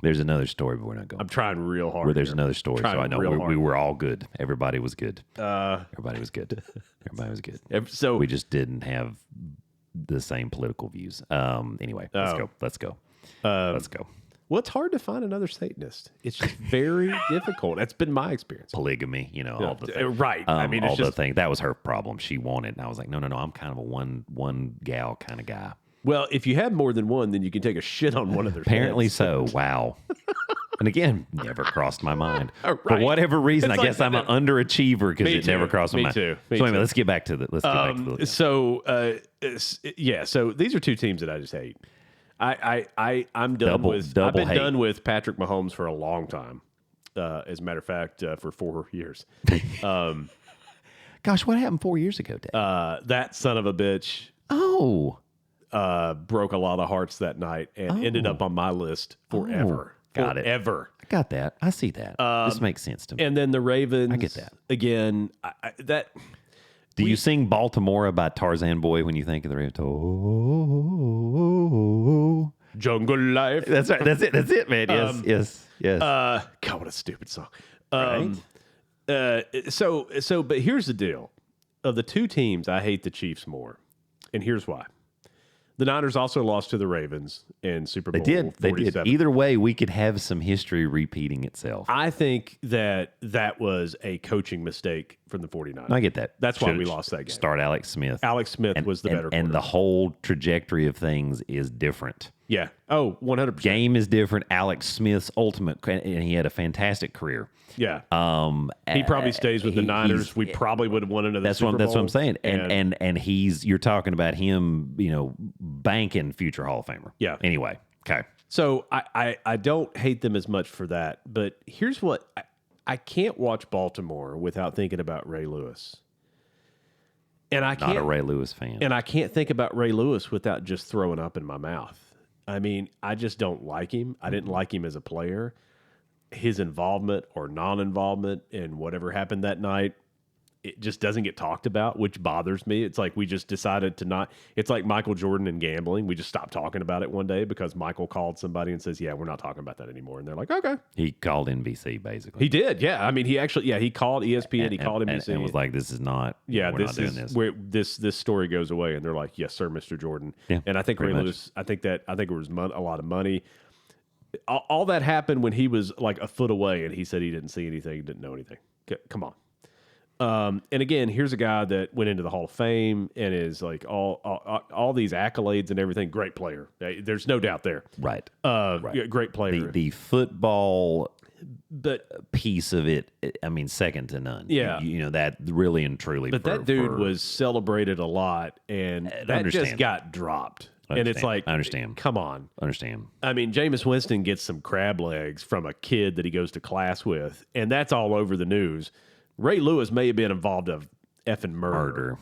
There's another story, but we're not going. I'm trying real hard. Where there's here. another story, so I know we were all good. Everybody was good. Everybody was good. Everybody was good. So We just didn't have the same political views. Anyway, let's go. Let's go. Well, it's hard to find another Satanist. It's just very difficult. That's been my experience. Polygamy, all the things. Right. I mean, all it's the just thing. That was her problem. She wanted, and I was like, no. I'm kind of a one gal kind of guy. well, if you have more than one, then you can take a shit on one of their Apparently heads. so. Wow. And again, never crossed my mind. For Right. whatever reason, It's I like guess I'm an underachiever because Me it never too. crossed my Me mind. too. Me So anyway, too. let's get back to the. Let's get back to the. So these are two teams that I just hate. I'm done Double with. I've been hate. done with Patrick Mahomes for a long time. As a matter of fact, for 4 years. Gosh, what happened 4 years ago, Dave? That son of a bitch Oh, broke a lot of hearts that night and ended up on my list forever. got it. Forever. I got that. I see that. This makes sense to me. And then the Ravens. I get that. Again, Do you sing Baltimore by Tarzan Boy when you think of the Ravens? Oh, Jungle Life. that's right. That's it, man. Yes. God, what a stupid song. But here's the deal. Of the two teams, I hate the Chiefs more. And here's why. The Niners also lost to the Ravens in Super Bowl They did. 47. Either way, we could have some history repeating itself. I think that was a coaching mistake from the 49ers. I get that. That's why we lost that game. Start Alex Smith. Alex Smith was the better and the quarterback. whole trajectory of things is different. Yeah. Oh, 100%. Game is different. Alex Smith's ultimate, and he had a fantastic career. Yeah. He probably stays with the Niners. We probably would have won another Super Bowl. That's what I'm saying. And you're talking about him, banking future Hall of Famer. Yeah. Anyway, okay. So I don't hate them as much for that. But here's what I can't watch Baltimore without thinking about Ray Lewis. And I can't, Not a Ray Lewis fan. And I can't think about Ray Lewis without just throwing up in my mouth. I mean, I just don't like him. I didn't like him as a player. His involvement or non-involvement in whatever happened that night, it just doesn't get talked about, which bothers me. It's like we just decided to not. It's like Michael Jordan and gambling. We just stopped talking about it one day because Michael called somebody and says, "Yeah, we're not talking about that anymore." And they're like, "Okay." He called NBC basically. He did, yeah. I mean, he actually, he called ESPN. He called NBC and was like, "This is not. Yeah, we're not doing this. Where this story goes away." And they're like, "Yes, sir, Mr. Jordan." Yeah, and I think Ray Lewis. I think it was a lot of money. All that happened when he was like a foot away, and he said he didn't see anything, didn't know anything. Come on. And again, here's a guy that went into the Hall of Fame and is like all these accolades and everything. Great player. There's no doubt there. Right. Great player. The football piece of it, I mean, second to none. Yeah. You know, that really and truly. But that dude was celebrated a lot, and that just got dropped. And it's like, I understand. Come on. Understand. I mean, Jameis Winston gets some crab legs from a kid that he goes to class with, and that's all over the news. Ray Lewis may have been involved of effing murder.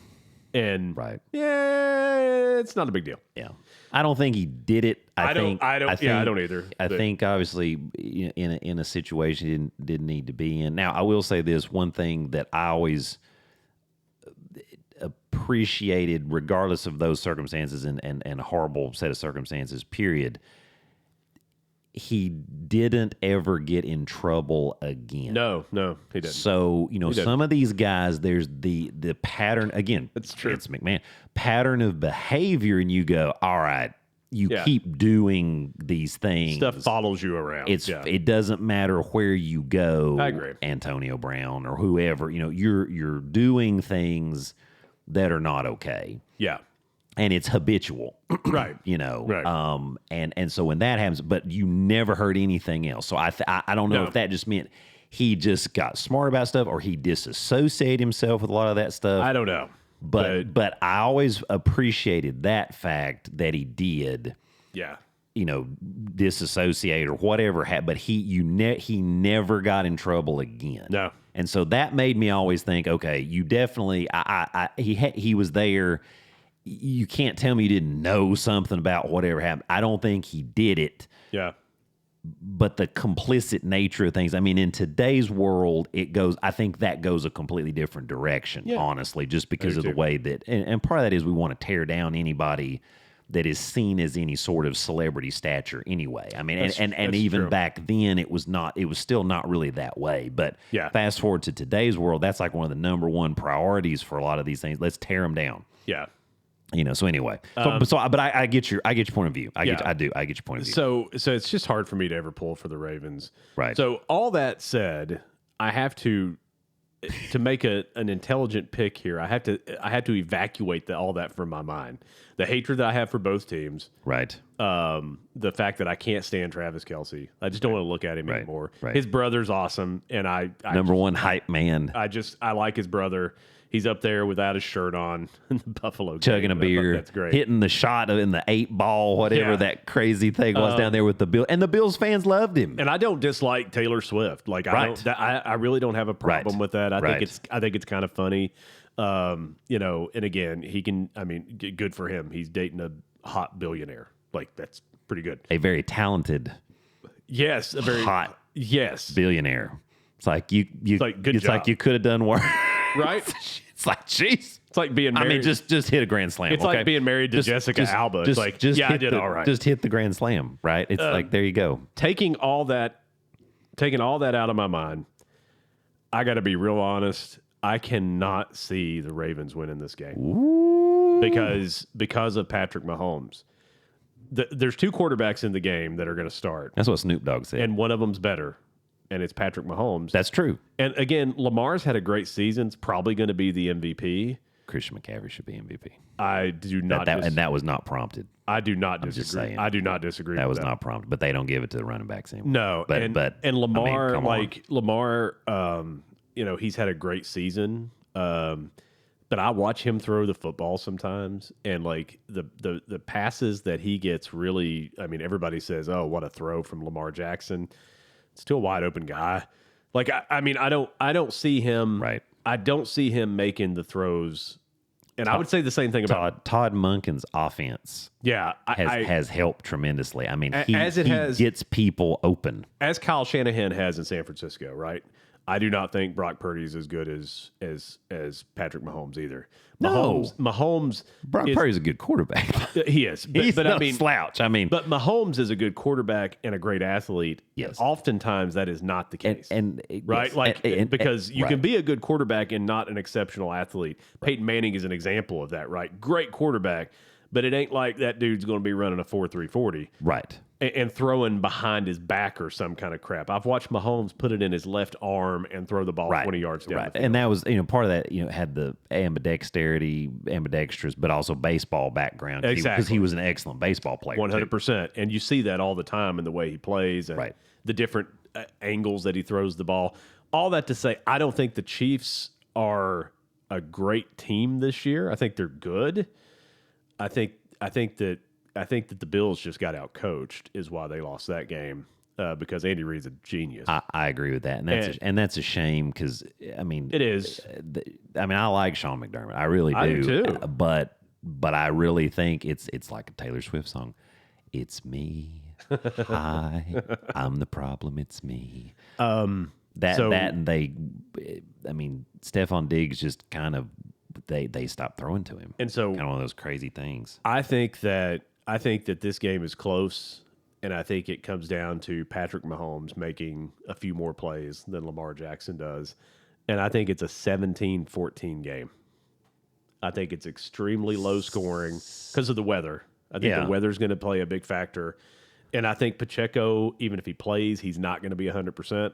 And yeah, it's not a big deal. Yeah. I don't think he did it. I don't either. I think obviously in a situation he didn't need to be in. Now, I will say this one thing that I always appreciated, regardless of those circumstances and a horrible set of circumstances, period. He didn't ever get in trouble again. No, he didn't. So, some of these guys, there's the pattern, again, that's true. It's McMahon, pattern of behavior, and you go, all right, you keep doing these things. Stuff follows you around. It doesn't matter where you go. I agree. Antonio Brown or whoever, you're doing things that are not okay. Yeah. And it's habitual, right? Right. And so when that happens, but you never heard anything else. So I don't know if that just meant he just got smart about stuff or he disassociated himself with a lot of that stuff. I don't know, but I always appreciated that fact that he did. Yeah. Disassociate or whatever. But he never got in trouble again. No. And so that made me always think, okay, you definitely. He was there. You can't tell me you didn't know something about whatever happened. I don't think he did it. Yeah. But the complicit nature of things, I mean, in today's world, I think that goes a completely different direction, honestly, just because of the way that, and part of that is we want to tear down anybody that is seen as any sort of celebrity stature anyway. I mean, and even true. Back then it was still not really that way. But fast forward to today's world, that's like one of the number one priorities for a lot of these things. Let's tear them down. Yeah. So anyway, but I get your point of view. I get your point of view. So it's just hard for me to ever pull for the Ravens. Right. So all that said, I have to make an intelligent pick here. I have to evacuate all that from my mind. The hatred that I have for both teams. Right. The fact that I can't stand Travis Kelce. I just don't want to look at him anymore. Right. His brother's awesome, and number one hype man. I like his brother. He's up there without his shirt on in the Buffalo chugging game. A beer. That's great. Hitting the shot in the 8-ball, whatever that crazy thing was down there with the Bills. And the Bills fans loved him. And I don't dislike Taylor Swift. Like I really don't have a problem with that. I think it's kind of funny. And again, he can. I mean, good for him. He's dating a hot billionaire. Like that's pretty good. A very talented. Yes, a very hot. Yes, billionaire. It's like you. It's like good job. Like you could have done worse. Right? It's like, jeez. It's like being married. I mean, just hit a grand slam. It's like being married to Jessica Alba. It's like, I did all right. Just hit the grand slam, right? It's like, there you go. Taking all that out of my mind, I got to be real honest. I cannot see the Ravens winning this game. Ooh. Because of Patrick Mahomes. There's two quarterbacks in the game that are going to start. That's what Snoop Dogg said. And one of them's better. And it's Patrick Mahomes. That's true. And again, Lamar's had a great season. It's probably going to be the MVP. Christian McCaffrey should be MVP. I do not. And that was not prompted. I do not disagree. Just saying. I do not disagree. That was not prompted, but they don't give it to the running backs anymore. No, but Lamar, I mean, Lamar, he's had a great season. But I watch him throw the football sometimes, and like the passes that he gets, really. I mean, everybody says, "Oh, what a throw from Lamar Jackson." Still a wide open guy. Like I don't see him. Right. I don't see him making the throws. And I would say the same thing about Todd Monken's offense. Yeah, has helped tremendously. I mean, he gets people open, as Kyle Shanahan has in San Francisco. Right. I do not think Brock Purdy is as good as Patrick Mahomes either. No. Mahomes Brock Purdy's a good quarterback. He is. He's But no I mean, slouch. I mean, but Mahomes is a good quarterback and a great athlete. Yes. Oftentimes that is not the case. yes. Right? Because you right. can be a good quarterback and not an exceptional athlete. Peyton Manning is an example of that, right? Great quarterback, but it ain't like that dude's going to be running a 4.340. Right. And throwing behind his back or some kind of crap. I've watched Mahomes put it in his left arm and throw the ball 20 yards down the field. And that was, part of that, had the ambidextrous, but also baseball background. Exactly. Because he was an excellent baseball player. 100%. And you see that all the time in the way he plays and the different angles that he throws the ball. All that to say, I don't think the Chiefs are a great team this year. I think they're good. I think that the Bills just got out-coached is why they lost that game because Andy Reid's a genius. I agree with that, and that's a shame because it is. I like Sean McDermott, I really do. I do too. But I really think it's like a Taylor Swift song. It's me. Hi, I'm the problem. It's me. And Stephon Diggs just kind of they stopped throwing to him, and so kind of one of those crazy things. I think that this game is close, and I think it comes down to Patrick Mahomes making a few more plays than Lamar Jackson does. And I think it's a 17-14 game. I think it's extremely low scoring because of the weather. I think the weather's going to play a big factor. And I think Pacheco, even if he plays, he's not going to be 100%.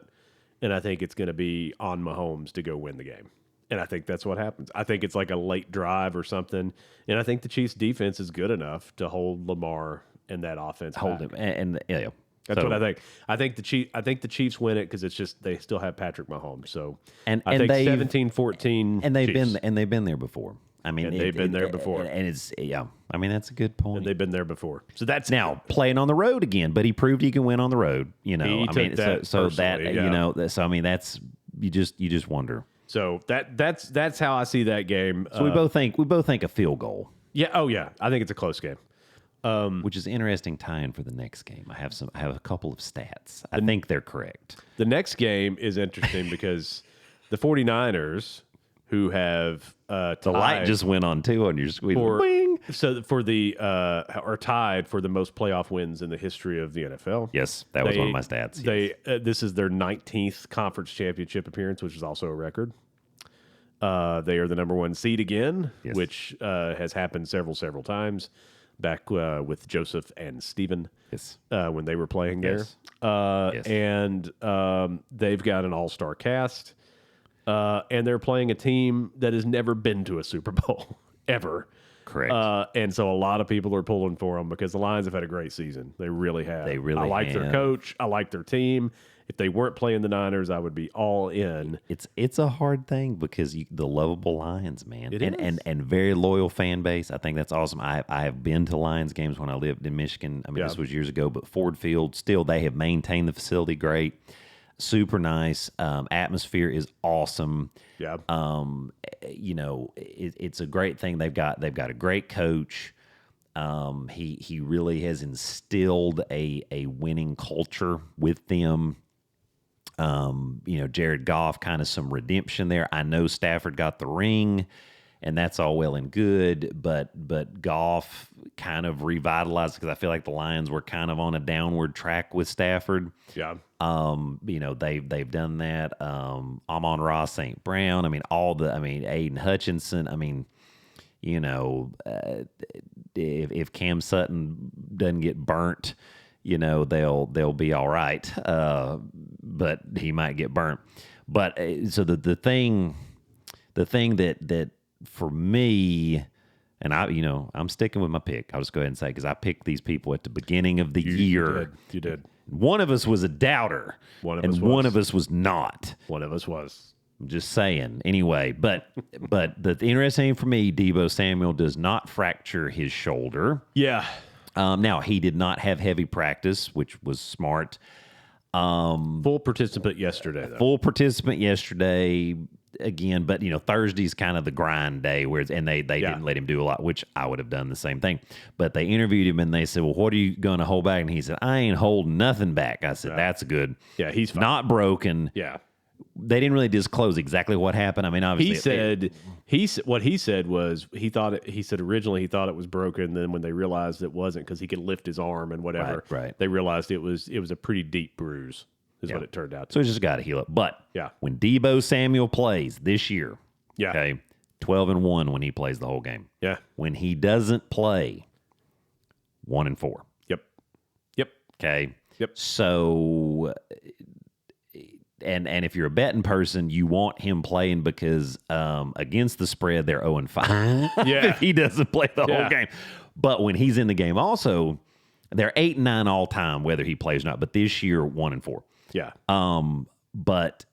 And I think it's going to be on Mahomes to go win the game. And I think that's what happens. I think it's like a late drive or something. And I think the Chiefs' defense is good enough to hold Lamar and that offense hold back. him. And That's what I think. I think the Chiefs win it because it's just they still have Patrick Mahomes. So I think 17-14. And they've Chiefs. been there before. They've been there before. And it's that's a good point. And they've been there before. So that's now playing on the road again, but he proved he can win on the road. That's you just wonder. So that's how I see that game. So we both think a field goal. Yeah. Oh yeah. I think it's a close game. Which is interesting tie-in for the next game. I have a couple of stats. I think they're correct. The next game is interesting because the 49ers, who have the light just went on too on your screen. Are tied for the most playoff wins in the history of the NFL. Yes, that was one of my stats. This is their 19th conference championship appearance, which is also a record. They are the number one seed again, which has happened several times. Back with Joseph and Steven when they were playing there. And they've got an all-star cast. And they're playing a team that has never been to a Super Bowl, ever. Correct. And so a lot of people are pulling for them because the Lions have had a great season. They really have. They really I like their coach. I like their team. If they weren't playing the Niners, I would be all in. It's a hard thing because the lovable Lions, man, it is. And very loyal fan base. I think that's awesome. I have been to Lions games when I lived in Michigan. This was years ago, but Ford Field, still they have maintained the facility great, super nice. Atmosphere is awesome. Yeah. It's a great thing. They've got a great coach. He really has instilled a winning culture with them. Jared Goff, kind of some redemption there. I know Stafford got the ring, and that's all well and good, but Goff kind of revitalized because I feel like the Lions were kind of on a downward track with Stafford. Yeah. They've done that. Amon-Ra St. Brown. Aiden Hutchinson. If Cam Sutton doesn't get burnt, they'll be all right. But he might get burnt. But so the thing that for me, and I'm sticking with my pick. I'll just go ahead and say because I picked these people at the beginning of the year. You did. One of us was a doubter. One of us was not. One of us was. I'm just saying. Anyway, but the interesting thing for me, Deebo Samuel does not fracture his shoulder. Yeah. Now, he did not have heavy practice, which was smart. Full participant yesterday, though. Full participant yesterday again, but Thursday's kind of the grind day where they didn't let him do a lot, which I would have done the same thing. But they interviewed him and they said, "Well, what are you going to hold back?" And he said, "I ain't holding nothing back." I said, "That's good." Yeah, he's fine. Not broken. Yeah. they didn't really disclose exactly what happened. I mean, obviously, what he said was he said originally he thought it was broken. Then when they realized it wasn't because he could lift his arm and whatever, right. they realized it was a pretty deep bruise. Is what it turned out to. So he's just got to heal it. But yeah, when Deebo Samuel plays this year, yeah, okay, 12-1 when he plays the whole game. Yeah, when he doesn't play, 1-4. Yep. Okay. Yep. So, and if you're a betting person, you want him playing because against the spread they're 0-5. Yeah, if he doesn't play the whole game. But when he's in the game, also they're 8-9 all time, whether he plays or not. But this year, 1-4. Yeah. But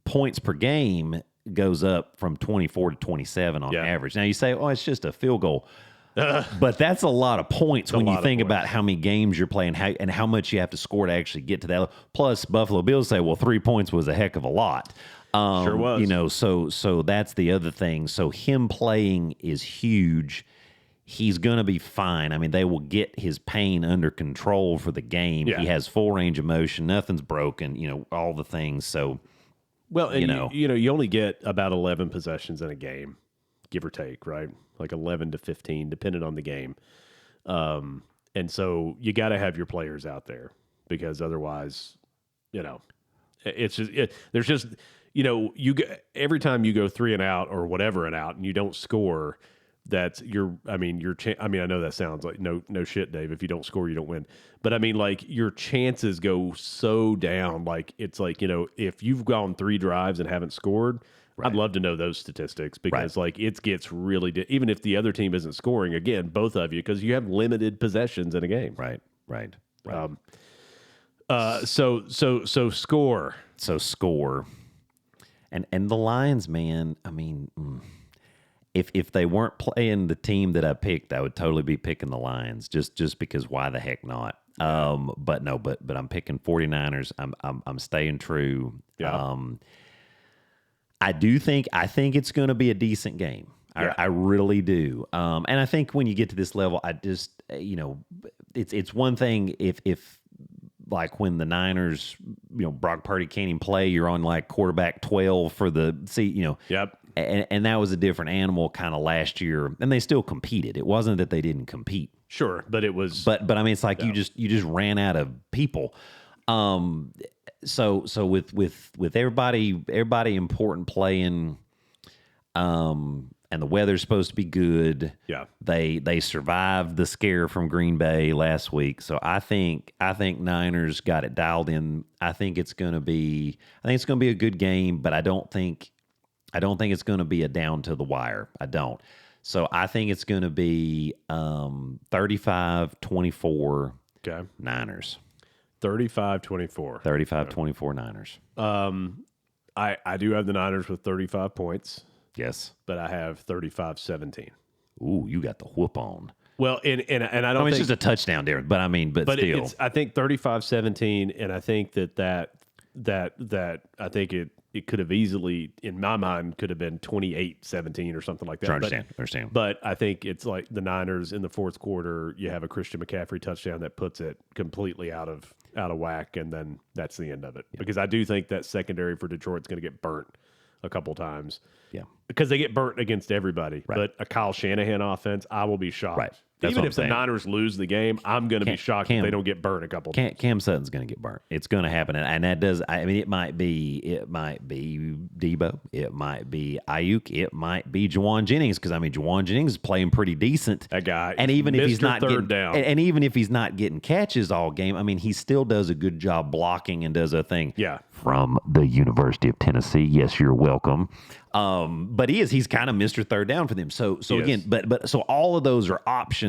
points per game goes up from 24 to 27 on average. Now you say, oh, it's just a field goal. But that's a lot of points when you think about how many games you're playing and how much you have to score to actually get to that level. Plus, Buffalo Bills say, well, 3 points was a heck of a lot. Sure was. You know, so that's the other thing. So him playing is huge. He's going to be fine. I mean, they will get his pain under control for the game. Yeah. He has full range of motion. Nothing's broken, you know, all the things. So, well, and you only get about 11 possessions in a game, give or take, right? Like 11 to 15, depending on the game. And so you got to have your players out there because otherwise, you know, it's just, there's just, you know, every time you go 3 and out or whatever and out and you don't score, that's I know that sounds like no shit, Dave. If you don't score, you don't win. But I mean, like your chances go so down. Like it's like, you know, if you've gone 3 drives and haven't scored, I'd love to know those statistics because like it gets really, even if the other team isn't scoring, again, both of you, because you have limited possessions in a game. Right. So score. So score. And the Lions, man, I mean, If they weren't playing the team that I picked, I would totally be picking the Lions just because why the heck not? But I'm picking 49ers. I'm staying true. Yeah. I think it's going to be a decent game. I really do. And I think when you get to this level, I just, you know, it's one thing if like when the Niners, you know, Brock Purdy can't even play, you're on like quarterback 12 for the seat, you know. Yep. And that was a different animal kind of last year, and they still competed. It wasn't that they didn't compete. Sure, but it was. But I mean, it's like you just ran out of people. So with everybody important playing, and the weather's supposed to be good. Yeah, they survived the scare from Green Bay last week. So I think Niners got it dialed in. I think it's going to be a good game, but I don't think it's going to be a down to the wire. I don't. So I think it's going to be 35-24 Niners. 35-24. 35-24 Niners. I do have the Niners with 35 points. Yes. But I have 35-17. Ooh, you got the whoop on. Well, and I don't think it's just a touchdown there, but still. I think 35-17, and I think that I think it could have easily, in my mind, could have been 28-17 or something like that. Understand. But I think it's like the Niners in the fourth quarter, you have a Christian McCaffrey touchdown that puts it completely out of whack, and then that's the end of it. Yeah. Because I do think that secondary for Detroit's going to get burnt a couple times. Yeah. Because they get burnt against everybody. Right. But a Kyle Shanahan offense, I will be shocked. Right. Even if the Niners lose the game, I'm going to be shocked if they don't get burnt a couple times. Cam Sutton's going to get burnt. It's going to happen, and that does. I mean, it might be Debo, it might be Ayuk, it might be Juwan Jennings, because I mean Juwan Jennings is playing pretty decent. That guy, and even if he's not getting down, and even if he's not getting catches all game, I mean he still does a good job blocking and does a thing. Yeah. From the University of Tennessee, yes, you're welcome. But he's kind of Mr. Third Down for them. So again, but so all of those are options.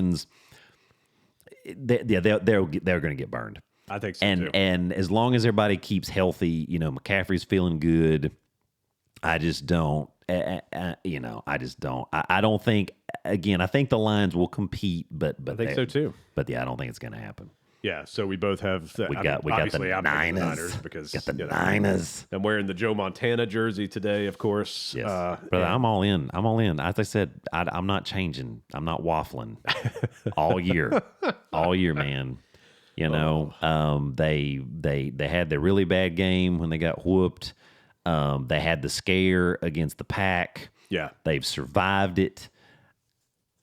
They're going to get burned. I think so too. And as long as everybody keeps healthy, you know, McCaffrey's feeling good. I just don't. I just don't. I don't think. Again, I think the Lions will compete, but I think so too. But yeah, I don't think it's going to happen. Yeah, so we both have. We got the Niners because got the Niners. I'm wearing the Joe Montana jersey today, of course. Yes, brother, I'm all in. As I said, I'm not changing. I'm not waffling all year, man. You know, they had the really bad game when they got whooped. They had the scare against the Pack. Yeah. They've survived it.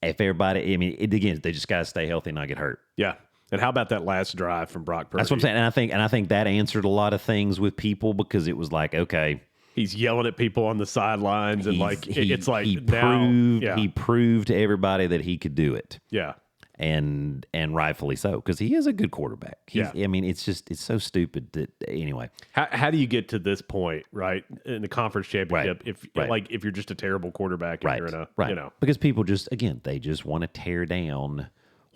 If everybody, I mean, again, they just got to stay healthy and not get hurt. Yeah. And how about that last drive from Brock Purdy? That's what I'm saying. And I think that answered a lot of things with people because it was like, okay, he's yelling at people on the sidelines and it's like he proved to everybody that he could do it. Yeah. And rightfully so, because he is a good quarterback. I mean, it's so stupid that anyway. How do you get to this point, right, in the conference championship? If you're just a terrible quarterback, and you're in a because people they just want to tear down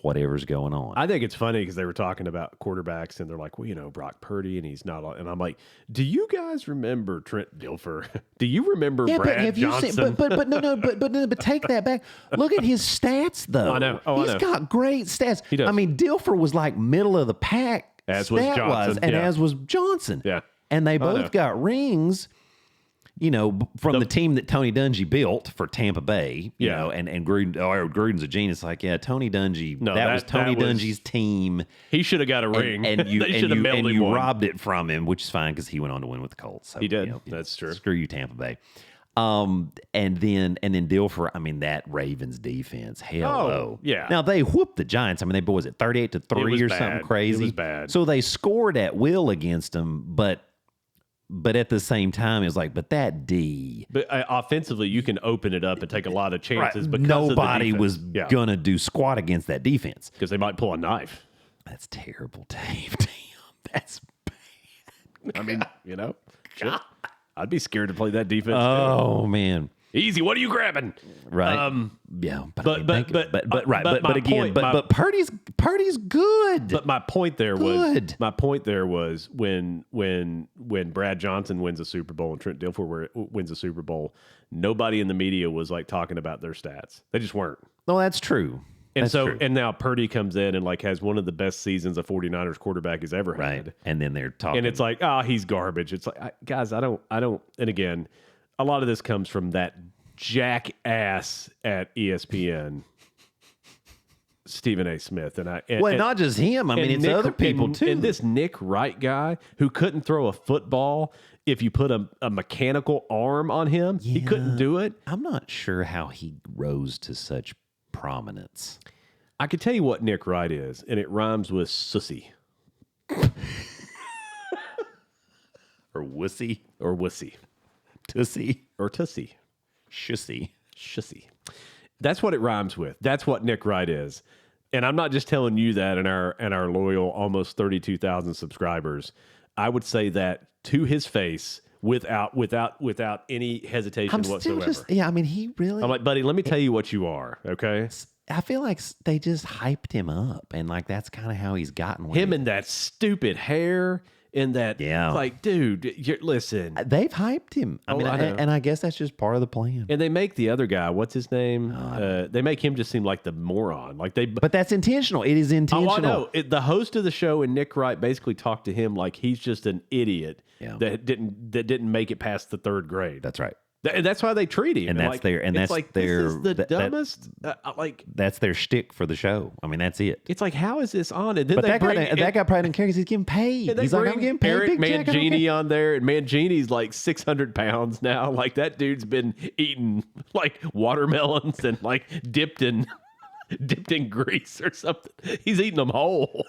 whatever's going on. I think it's funny because they were talking about quarterbacks and they're like, well, Brock Purdy and he's not. And I'm like, do you guys remember Trent Dilfer? Do you remember Brad Johnson? But take that back. Look at his stats though. I know. He's got great stats. He does. I mean, Dilfer was like middle of the pack, as was Johnson, as was Johnson. Yeah, and they both got rings. From the team that Tony Dungy built for Tampa Bay, you know, and Gruden, Gruden's a genius. Like, Tony Dungy, that was Tony Dungy's team. He should have got a ring. And you robbed it from him, which is fine because he went on to win with the Colts. So, he did. That's true. Screw you, Tampa Bay. And then Dilfer, I mean, that Ravens defense, yeah. Now they whooped the Giants. I mean, was it 38-3 or something crazy? It was bad. So they scored at will against them, but at the same time, it's like, but that D. But offensively, you can open it up and take a lot of chances. Right. Because nobody was going to do squat against that defense. Because they might pull a knife. That's terrible, Dave. Damn, that's bad. I mean, shit. I'd be scared to play that defense. Oh, man. Easy. What are you grabbing? Right. Yeah. But Purdy's good. But my point there was when Brad Johnson wins a Super Bowl and Trent Dilfer wins a Super Bowl, nobody in the media was like talking about their stats. They just weren't. No, that's true. And now Purdy comes in and like has one of the best seasons a 49ers quarterback has ever had. Right. And then they're talking. And it's like, he's garbage. It's like, guys, I don't. And again, a lot of this comes from that jackass at ESPN, Stephen A. Smith. Not just him. I mean, it's other people too. And this Nick Wright guy who couldn't throw a football if you put a mechanical arm on him. Yeah, he couldn't do it. I'm not sure how he rose to such prominence. I could tell you what Nick Wright is, and it rhymes with sussy. Or wussy. Or wussy. Tussy. Or tussy. Shussy. That's what it rhymes with. That's what Nick Wright is. And I'm not just telling you that in our loyal almost 32,000 subscribers. I would say that to his face without any hesitation whatsoever. I mean, he really. I'm like, buddy, let me tell you what you are, okay? I feel like they just hyped him up, and like that's kind of how he's gotten. Him and that stupid hair. In that, like, dude, listen. They've hyped him. I mean, and I guess that's just part of the plan. And they make the other guy, what's his name? They make him just seem like the moron. But that's intentional. It is intentional. Oh, I know. The host of the show and Nick Wright basically talked to him like he's just an idiot that didn't make it past the third grade. That's right. And that's why they treat him. And that's their. And that's like, their. This is the dumbest. That's their shtick for the show. I mean, that's it. It's like, how is this on? And then that guy probably didn't care because he's getting paid. He's like, I'm getting paid. Eric Mangini on there, and Mangini's like 600 pounds now. Like that dude's been eating like watermelons and like dipped in grease or something. He's eating them whole.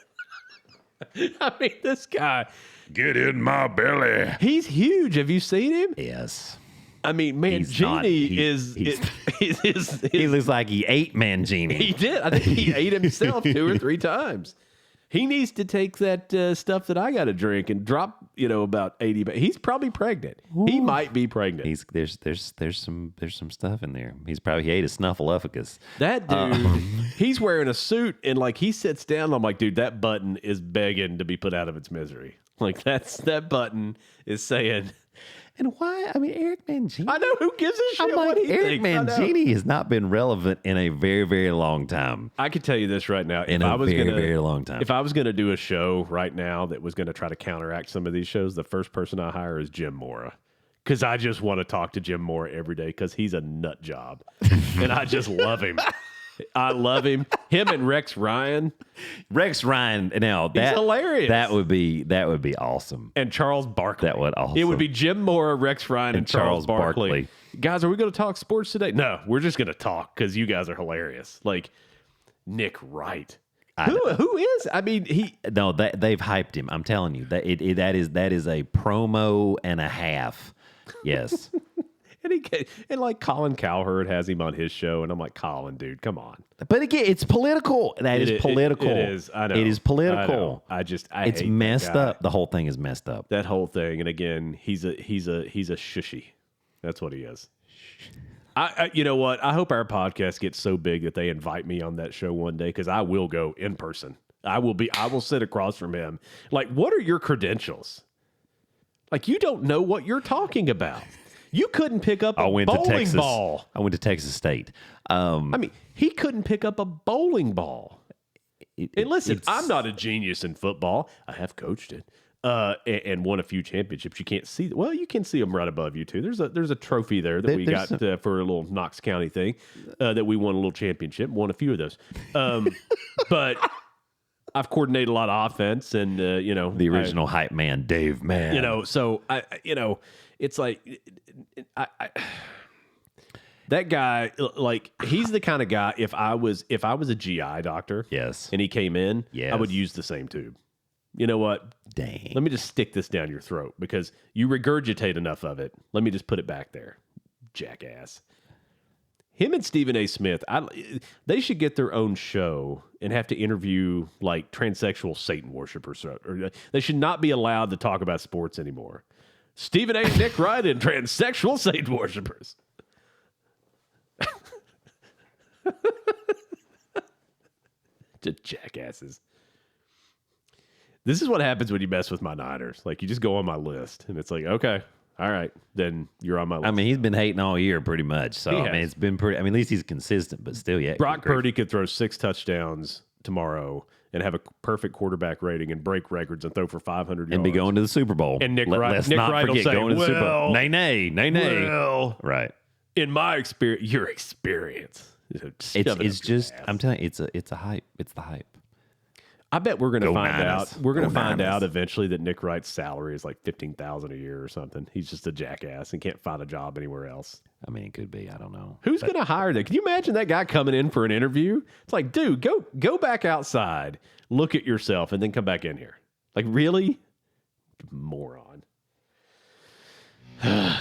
I mean, this guy. Get in my belly. He's huge. Have you seen him? Yes. I mean, Mangini he looks like he ate Mangini. He did. I think he ate himself 2 or 3 times. He needs to take that stuff that I got to drink and drop, about 80. But he's probably pregnant. Ooh. He might be pregnant. There's some stuff in there. He ate a snuffleupagus. That dude, he's wearing a suit and like he sits down. And I'm like, dude, that button is begging to be put out of its misery. Like that button is saying. And why? I mean, Eric Mangini. I know, who gives a shit. I'm like, Eric Mangini has not been relevant in a very, very long time. I can tell you this right now. Very long time. If I was going to do a show right now that was going to try to counteract some of these shows, the first person I hire is Jim Mora. Because I just want to talk to Jim Mora every day because he's a nut job. And I just love him. I love him. Him and Rex Ryan. Rex Ryan. Now He's hilarious. That would be awesome. And Charles Barkley. That would also. It would be Jim Mora, Rex Ryan, and Charles Barkley. Guys, are we going to talk sports today? No, we're just going to talk because you guys are hilarious. Like Nick Wright. Who is? I mean, No, they've hyped him. I'm telling you that that is a promo and a half. Yes. And like Colin Cowherd has him on his show, and I'm like, Colin, dude, come on. But again, it's political. That is political. It is. I know. It is political. It's hate messed up. The whole thing is messed up. That whole thing. And again, he's a shushy. That's what he is. You know what? I hope our podcast gets so big that they invite me on that show one day, because I will go in person. I will sit across from him. Like, what are your credentials? Like, you don't know what you're talking about. You couldn't pick up a bowling ball. I went to Texas State. I mean, he couldn't pick up a bowling ball. And listen, I'm not a genius in football. I have coached it and won a few championships. You can't see. Well, you can see them right above you too. There's a trophy there that we got for a little Knox County thing that we won a little championship. Won a few of those, but. I've coordinated a lot of offense, and the original hype man, Dave Man. So it's like that guy. Like, he's the kind of guy. If I was a GI doctor, yes, and he came in, yes, I would use the same tube. You know what? Dang. Let me just stick this down your throat because you regurgitate enough of it. Let me just put it back there, jackass. Him and Stephen A. Smith, they should get their own show and have to interview like transsexual Satan worshipers. Or they should not be allowed to talk about sports anymore. Stephen A. and Nick Wright and transsexual Satan worshipers. Just jackasses. This is what happens when you mess with my Niners. Like, you just go on my list, and it's like, okay. All right, then you're on my list. I mean, he's been hating all year pretty much. So, I mean, it's been pretty. I mean, at least he's consistent, but still, yeah. Brock Purdy could throw 6 touchdowns tomorrow and have a perfect quarterback rating and break records and throw for 500 yards. And be going to the Super Bowl. And Nick Wright will say, going to the Super Bowl. Nay. Well, right. In my experience, your experience. It's just, I'm telling you, it's a hype. It's the hype. I bet we're going to find out. We're going to find out eventually that Nick Wright's salary is like $15,000 a year or something. He's just a jackass and can't find a job anywhere else. I mean, it could be. I don't know. Who's going to hire that? Can you imagine that guy coming in for an interview? It's like, dude, go back outside, look at yourself, and then come back in here. Like, really? Moron. I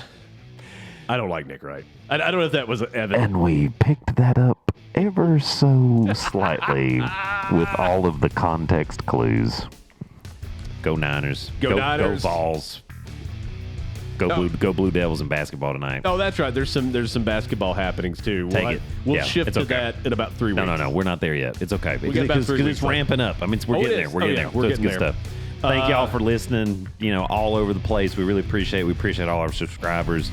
don't like Nick Wright. I don't know if that was evident. And we picked that up ever so slightly with all of the context clues. Go Niners. Go Niners. Go Vols. Go Blue Devils in basketball tonight. Oh, that's right. There's some basketball happenings too. We'll shift to that in about 3 weeks. No. We're not there yet. It's okay. Because it's ramping up. I mean, we're getting there. We're getting there. It's good stuff. Thank y'all for listening, all over the place. We really appreciate it. We appreciate all our subscribers.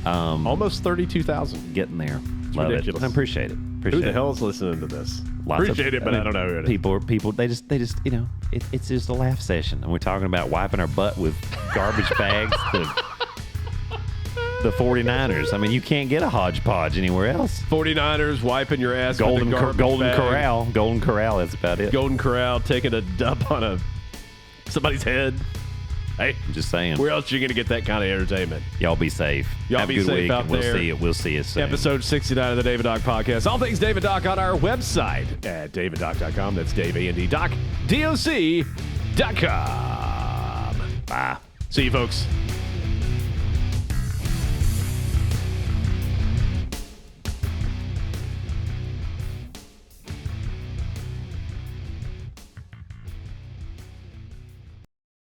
Almost 32,000. Getting there. Love ridiculous. it. I appreciate it. Who the hell is listening to this? Appreciate it, but I don't know who it is. People, they just, it's just a laugh session. And we're talking about wiping our butt with garbage bags. The 49ers. I mean, you can't get a hodgepodge anywhere else. 49ers wiping your ass Golden with a garbage bag. Corral. Golden Corral, that's about it. Golden Corral taking a dump on somebody's head. Hey, I'm just saying. Where else are you going to get that kind of entertainment? Y'all be safe. Have be a good safe week out there. We'll see you soon. Episode 69 of the DaveDoc podcast. All things DaveDoc on our website at daviddoc.com. That's Dave A&D Doc, DOC.com. Bye. See you, folks.